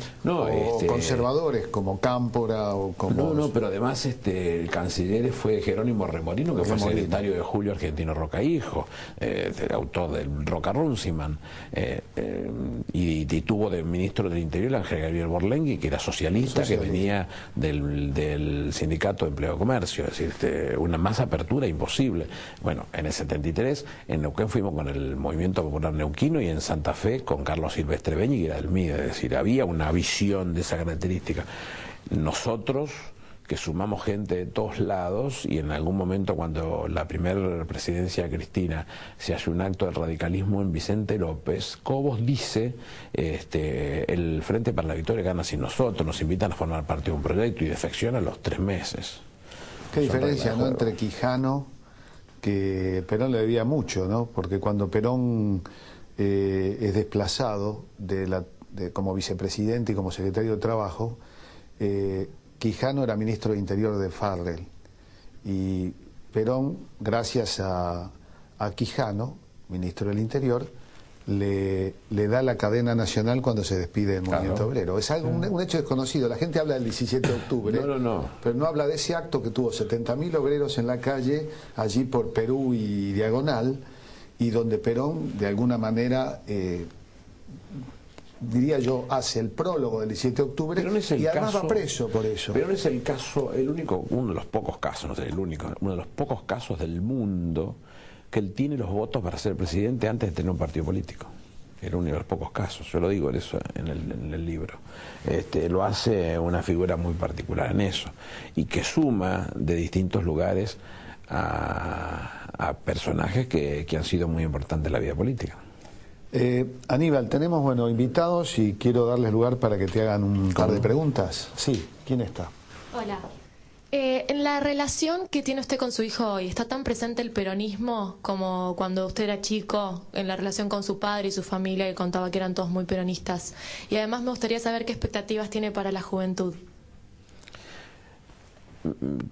conservadores como Cámpora o como... No, pero además el canciller fue Jerónimo Remorino, que fue secretario de Julio Argentino Roca Hijo, el autor del Roca Runciman, y tuvo de ministro del Interior Ángel Gabriel Borlengui, que era socialista, que venía del Sindicato de Empleo y Comercio, es decir, una más apertura imposible. Bueno, en el 73 en Neuquén fuimos con el Movimiento Popular Neuquino, y en Santa Fe con Carlos Silvestre Beñi, que era del MIDE, es decir, había una visión de esa característica. Nosotros, que sumamos gente de todos lados, y en algún momento cuando la primera presidencia de Cristina se hace un acto de radicalismo en Vicente López, Cobos dice, el Frente para la Victoria gana sin nosotros, nos invitan a formar parte de un proyecto y defecciona a los 3 meses. Qué diferencia, ¿no?, entre Quijano, que Perón le debía mucho, ¿no? Porque cuando Perón es desplazado como vicepresidente y como secretario de Trabajo, Quijano era ministro de Interior de Farrell, y Perón, gracias a Quijano, ministro del Interior, le da la cadena nacional cuando se despide del movimiento obrero. Es algo, un hecho desconocido. La gente habla del 17 de octubre, pero no habla de ese acto que tuvo 70.000 obreros en la calle, allí por Perú y Diagonal, y donde Perón, de alguna manera, diría yo, hace el prólogo del 17 de octubre, y además va preso por eso. Pero no es el caso, uno de los pocos casos, no sé, el único, uno de los pocos casos del mundo que él tiene los votos para ser presidente antes de tener un partido político. Era uno de los pocos casos, yo lo digo eso en el libro. Lo hace una figura muy particular en eso, y que suma de distintos lugares a personajes que han sido muy importantes en la vida política. Aníbal, tenemos invitados, y quiero darles lugar para que te hagan un par de preguntas. Sí, ¿quién está? Hola. En la relación que tiene usted con su hijo hoy, ¿está tan presente el peronismo como cuando usted era chico, en la relación con su padre y su familia, que contaba que eran todos muy peronistas? Y además me gustaría saber qué expectativas tiene para la juventud.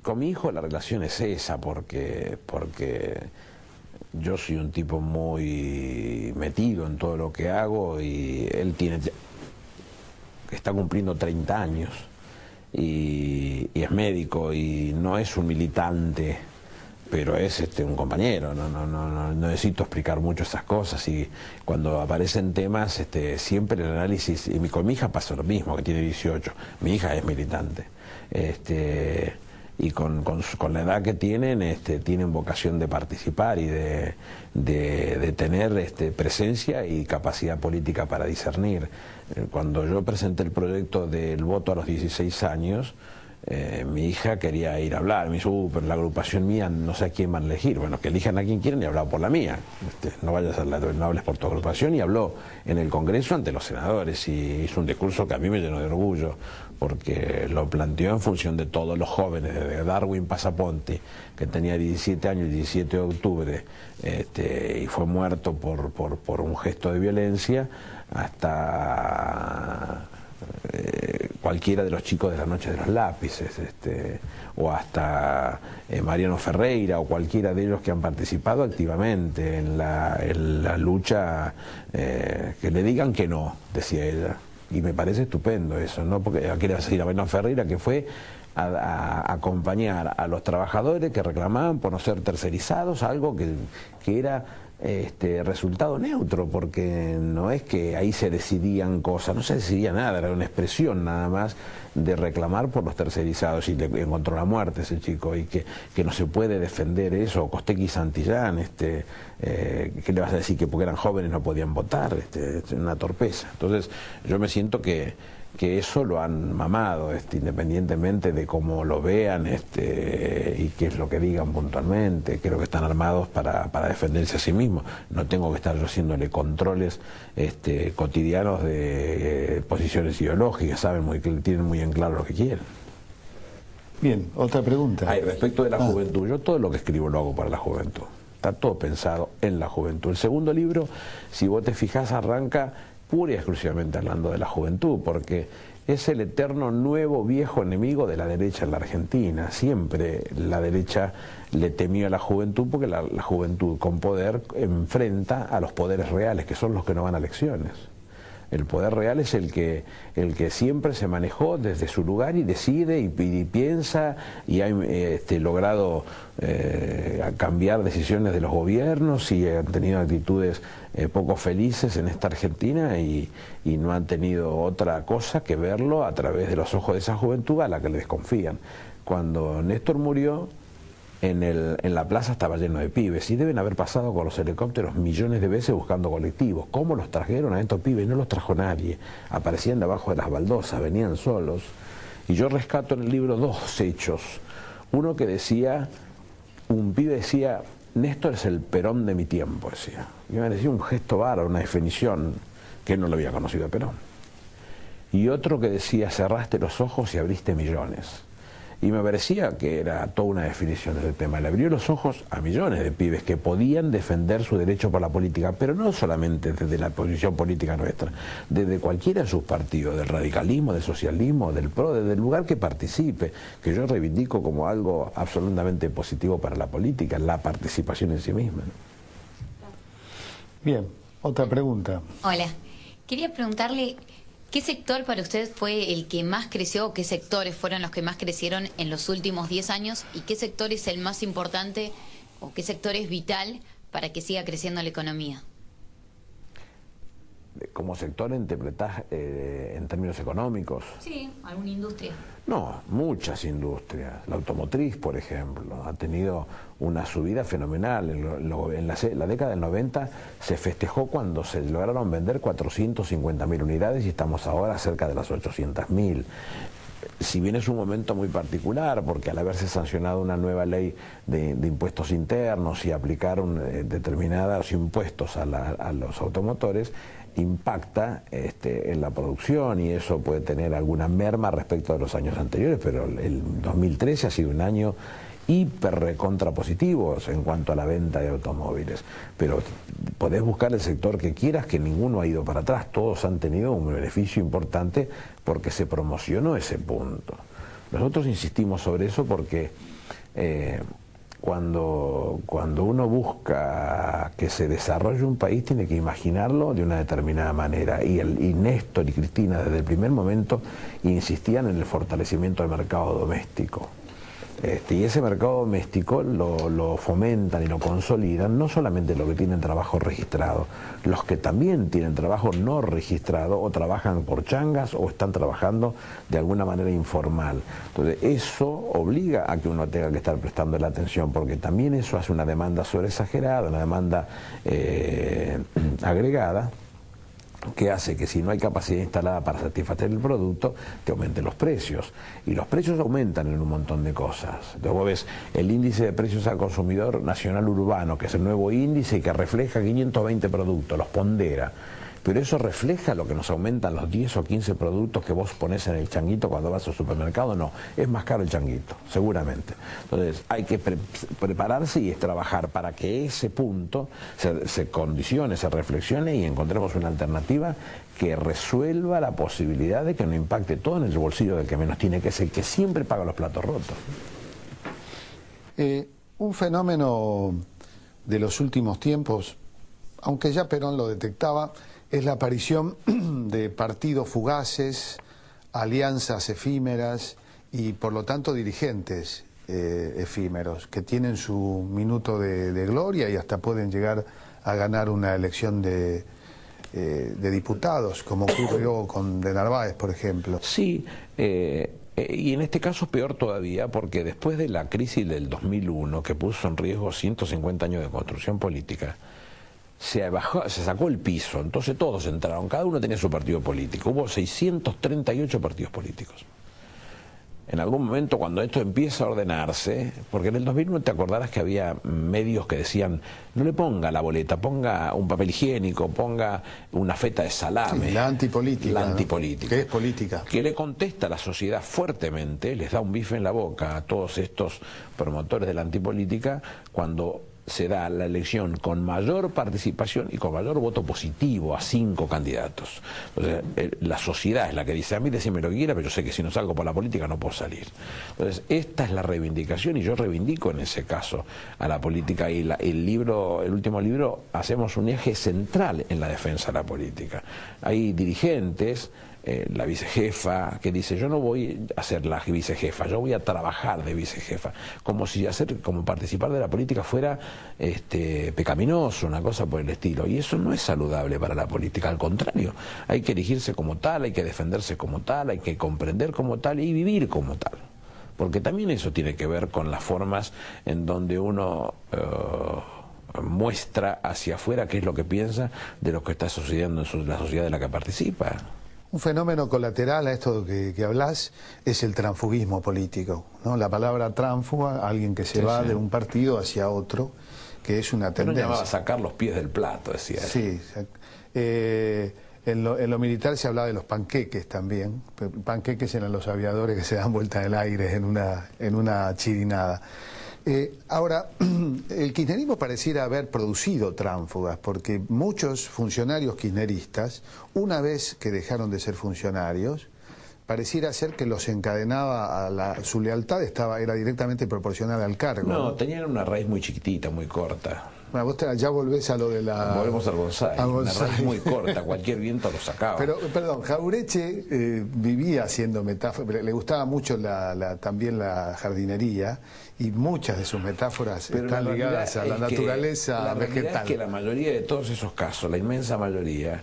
Con mi hijo la relación es esa, porque yo soy un tipo muy metido en todo lo que hago, y él está cumpliendo 30 años. Y es médico, y no es un militante, pero es un compañero. No necesito explicar mucho esas cosas, y cuando aparecen temas siempre el análisis, y con mi hija pasa lo mismo, que tiene 18, mi hija es militante, y con la edad que tienen, tienen vocación de participar y de tener presencia y capacidad política para discernir. Cuando yo presenté el proyecto del voto a los 16 años, mi hija quería ir a hablar, me dijo, pero la agrupación mía no sé a quién van a elegir. Bueno, que elijan a quien quieran y hablaba por la mía. No vayas a no hables por tu agrupación, y habló en el Congreso ante los senadores y hizo un discurso que a mí me llenó de orgullo, porque lo planteó en función de todos los jóvenes, desde Darwin Pasaponte, que tenía 17 años el 17 de octubre, y fue muerto por un gesto de violencia, hasta cualquiera de los chicos de la Noche de los Lápices, o hasta Mariano Ferreira, o cualquiera de ellos que han participado activamente en la lucha, que le digan que no, decía ella. Y me parece estupendo eso, ¿no? Porque aquí le vas a decir a Mariano Ferreira que fue a acompañar a los trabajadores que reclamaban por no ser tercerizados, algo que era resultado neutro, porque no es que ahí se decidían cosas, no se decidía nada, era una expresión nada más de reclamar por los tercerizados, y le encontró la muerte ese chico, y que no se puede defender eso. Costequi y Santillán, ¿qué le vas a decir? Que porque eran jóvenes no podían votar, es una torpeza. Entonces yo me siento que eso lo han mamado, independientemente de cómo lo vean, y qué es lo que digan puntualmente. Creo que están armados para defenderse a sí mismos. No tengo que estar yo haciéndole controles cotidianos de posiciones ideológicas, tienen muy en claro lo que quieren. Bien, otra pregunta. Respecto de la juventud, yo todo lo que escribo lo hago para la juventud. Está todo pensado en la juventud. El segundo libro, si vos te fijás, arranca pura y exclusivamente hablando de la juventud, porque es el eterno nuevo viejo enemigo de la derecha en la Argentina. Siempre la derecha le temió a la juventud, porque la juventud con poder enfrenta a los poderes reales, que son los que no van a elecciones. El poder real es el que siempre se manejó desde su lugar y decide y piensa, y ha logrado cambiar decisiones de los gobiernos, y han tenido actitudes poco felices en esta Argentina, y no han tenido otra cosa que verlo a través de los ojos de esa juventud a la que le desconfían. Cuando Néstor murió, en la plaza estaba lleno de pibes, y deben haber pasado con los helicópteros millones de veces buscando colectivos. ¿Cómo los trajeron a estos pibes? No los trajo nadie. Aparecían debajo de las baldosas, venían solos. Y yo rescato en el libro dos hechos. Uno que decía, un pibe decía, Néstor es el Perón de mi tiempo, decía. Y me parecía un gesto bárbaro, una definición, que él no lo había conocido a Perón. Y otro que decía, cerraste los ojos y abriste millones. Y me parecía que era toda una definición de ese tema. Le abrió los ojos a millones de pibes que podían defender su derecho por la política, pero no solamente desde la posición política nuestra, desde cualquiera de sus partidos, del radicalismo, del socialismo, del PRO, desde el lugar que participe, que yo reivindico como algo absolutamente positivo para la política, la participación en sí misma. Bien, otra pregunta. Hola, quería preguntarle, ¿qué sector para usted fue el que más creció, o qué sectores fueron los que más crecieron en los últimos 10 años, y qué sector es el más importante, o qué sector es vital para que siga creciendo la economía? ¿Como sector interpretás en términos económicos? Sí, alguna industria. No, muchas industrias. La automotriz, por ejemplo, ha tenido una subida fenomenal. En la década del 90 se festejó cuando se lograron vender 450.000 unidades, y estamos ahora cerca de las 800.000. Si bien es un momento muy particular, porque al haberse sancionado una nueva ley de impuestos internos y aplicar determinados impuestos a los automotores, impacta en la producción, y eso puede tener alguna merma respecto de los años anteriores, pero el 2013 ha sido un año hiper recontra positivos en cuanto a la venta de automóviles. Pero podés buscar el sector que quieras, que ninguno ha ido para atrás, todos han tenido un beneficio importante porque se promocionó ese punto. Nosotros insistimos sobre eso porque cuando uno busca que se desarrolle un país, tiene que imaginarlo de una determinada manera, y Néstor y Cristina desde el primer momento insistían en el fortalecimiento del mercado doméstico. Y ese mercado doméstico lo fomentan y lo consolidan no solamente los que tienen trabajo registrado, los que también tienen trabajo no registrado, o trabajan por changas, o están trabajando de alguna manera informal. Entonces eso obliga a que uno tenga que estar prestando la atención, porque también eso hace una demanda sobreexagerada, una demanda agregada, que hace que si no hay capacidad instalada para satisfacer el producto, te aumenten los precios. Y los precios aumentan en un montón de cosas. Entonces vos ves el índice de precios al consumidor nacional urbano, que es el nuevo índice y que refleja 520 productos, los pondera. Pero eso refleja lo que nos aumentan los 10 o 15 productos que vos pones en el changuito cuando vas al supermercado. No, es más caro el changuito, seguramente. Entonces hay que prepararse y trabajar para que ese punto se condicione, se reflexione y encontremos una alternativa que resuelva la posibilidad de que no impacte todo en el bolsillo del que menos tiene, que es el que siempre paga los platos rotos. Un fenómeno de los últimos tiempos, aunque ya Perón lo detectaba, es la aparición de partidos fugaces, alianzas efímeras y por lo tanto dirigentes efímeros que tienen su minuto de gloria y hasta pueden llegar a ganar una elección de diputados, como ocurrió con de Narváez, por ejemplo. Sí, y en este caso peor todavía, porque después de la crisis del 2001, que puso en riesgo 150 años de construcción política, se sacó el piso, entonces todos entraron, cada uno tenía su partido político, hubo 638 partidos políticos. En algún momento, cuando esto empieza a ordenarse, porque en el 2001 te acordarás que había medios que decían, no le ponga la boleta, ponga un papel higiénico, ponga una feta de salame. Sí, la antipolítica. La antipolítica. ¿Qué es política? Que le contesta a la sociedad fuertemente, les da un bife en la boca a todos estos promotores de la antipolítica, cuando se da la elección con mayor participación y con mayor voto positivo a 5 candidatos. O sea, la sociedad es la que dice, a mí decime lo que quiera, pero yo sé que si no salgo por la política no puedo salir. Entonces, esta es la reivindicación y yo reivindico en ese caso a la política y el último libro, hacemos un eje central en la defensa de la política. Hay dirigentes, la vicejefa, que dice, yo no voy a ser la vicejefa, yo voy a trabajar de vicejefa, como si como participar de la política fuera pecaminoso, una cosa por el estilo, y eso no es saludable para la política, al contrario, hay que erigirse como tal, hay que defenderse como tal, hay que comprender como tal y vivir como tal, porque también eso tiene que ver con las formas en donde uno muestra hacia afuera qué es lo que piensa de lo que está sucediendo en la sociedad de la que participa. Un fenómeno colateral a esto que hablás es el transfugismo político, ¿no? La palabra tránfuga, alguien que se va de un partido hacia otro, que es una tendencia. Llamaba a sacar los pies del plato, decía. Sí. En lo militar se hablaba de los panqueques también. Panqueques eran los aviadores que se dan vuelta en el aire en una chirinada. Ahora, el kirchnerismo pareciera haber producido tránfugas, porque muchos funcionarios kirchneristas, una vez que dejaron de ser funcionarios, pareciera ser que los encadenaba su lealtad era directamente proporcional al cargo. No, tenían una raíz muy chiquitita, muy corta. Bueno, vos ya volvés a lo de la... Volvemos al bonsái. Una raíz muy corta, cualquier viento lo sacaba. Pero, perdón, Jauretche vivía haciendo metáforas, le gustaba mucho también la jardinería, y muchas de sus metáforas están ligadas a la naturaleza vegetal. Es que la mayoría de todos esos casos, la inmensa mayoría,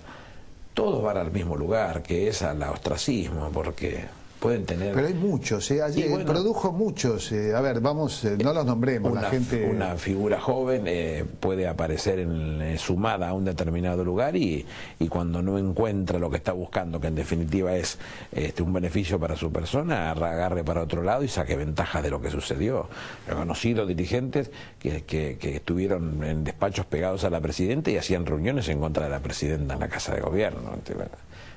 todos van al mismo lugar, que es al ostracismo, porque pueden tener... Pero hay muchos, bueno, produjo muchos, a ver, vamos, no los nombremos, la gente... Una figura joven puede aparecer sumada a un determinado lugar y cuando no encuentra lo que está buscando, que en definitiva es un beneficio para su persona, agarre para otro lado y saque ventajas de lo que sucedió. He conocido dirigentes que estuvieron en despachos pegados a la presidenta y hacían reuniones en contra de la presidenta en la Casa de Gobierno.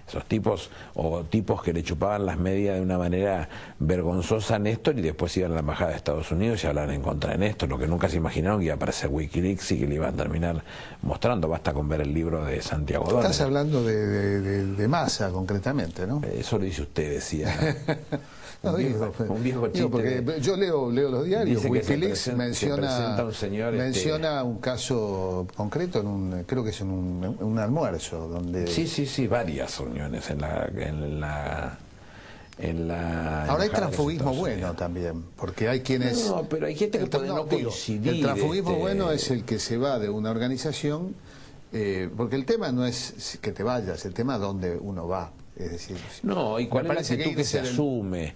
Esos tipos, o tipos que le chupaban las medias de una manera vergonzosa a Néstor y después iban a la embajada de Estados Unidos y hablaban en contra de Néstor, lo que nunca se imaginaron que iba a aparecer Wikileaks y que le iban a terminar mostrando. Basta con ver el libro de Santiago Donner. Estás hablando de Massa concretamente, ¿no? Eso lo dice usted, decía. No, un viejo chiste. Porque yo leo los diarios. Wikileaks menciona un un caso concreto, creo que es en un almuerzo donde... Sí, varias reuniones en la Ahora hay transfugismo bueno también, porque hay quienes... No, pero hay gente que puede no coincidir. El transfugismo bueno es el que se va de una organización, porque el tema no es que te vayas, el tema es dónde uno va. Es decir, no, y cuál es la actitud que se asume,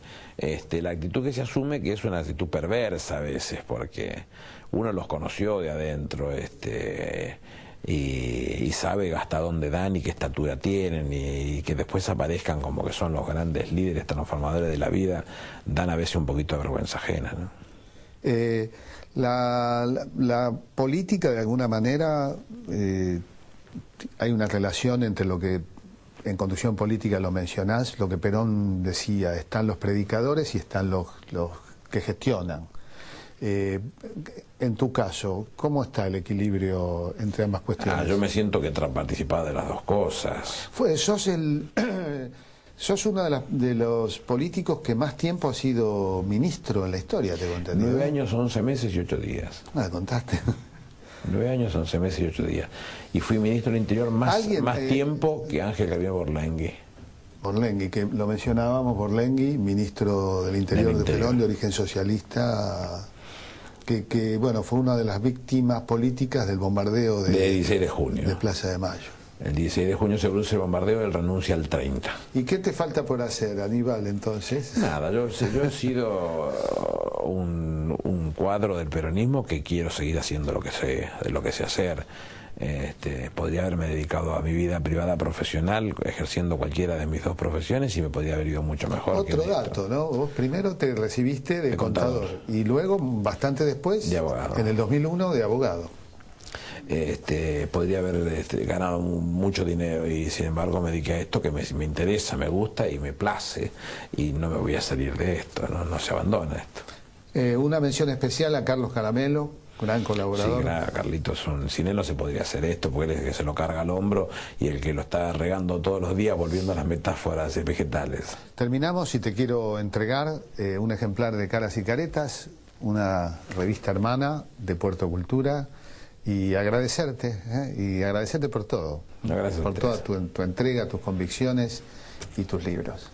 la actitud que se asume, que es una actitud perversa a veces, porque uno los conoció de adentro, y sabe hasta dónde dan y qué estatura tienen, y que después aparezcan como que son los grandes líderes transformadores de la vida, dan a veces un poquito de vergüenza ajena, ¿no? La política, de alguna manera, hay una relación entre lo que en conducción política lo mencionás, lo que Perón decía: están los predicadores y están los que gestionan. En tu caso, ¿cómo está el equilibrio entre ambas cuestiones? Yo me siento que he participado de las dos cosas. Sos uno de los políticos que más tiempo ha sido ministro en la historia, tengo entendido. 9 años, 11 meses y 8 días. Contaste. 9 años, 11 meses y 8 días. Y fui ministro del Interior más tiempo que Ángel Gabriel Borlengui. Borlengui, que lo mencionábamos, Borlengui, ministro del Interior de Perón, de origen socialista, que bueno, fue una de las víctimas políticas del bombardeo de 16 de junio. De Plaza de Mayo. El 16 de junio se produce el bombardeo y él renuncia al 30. ¿Y qué te falta por hacer, Aníbal, entonces? Nada, yo he sido un cuadro del peronismo que quiero seguir haciendo lo que sé hacer. Podría haberme dedicado a mi vida privada profesional, ejerciendo cualquiera de mis dos profesiones, y me podría haber ido mucho mejor. Otro dato, ¿no? Vos primero te recibiste de contador y luego, bastante después, de abogado. En el 2001, de abogado. Podría haber ganado mucho dinero, y sin embargo me dediqué a esto que me interesa, me gusta y me place, y no me voy a salir de esto, no se abandona esto. Una mención especial a Carlos Caramelo, gran colaborador. Sí, claro, Carlitos, sin él no se podría hacer esto, porque él es el que se lo carga al hombro y el que lo está regando todos los días, volviendo a las metáforas vegetales. Terminamos y te quiero entregar un ejemplar de Caras y Caretas, una revista hermana de Puerto Cultura, y agradecerte por todo. Gracias por toda tu entrega, tus convicciones y tus libros.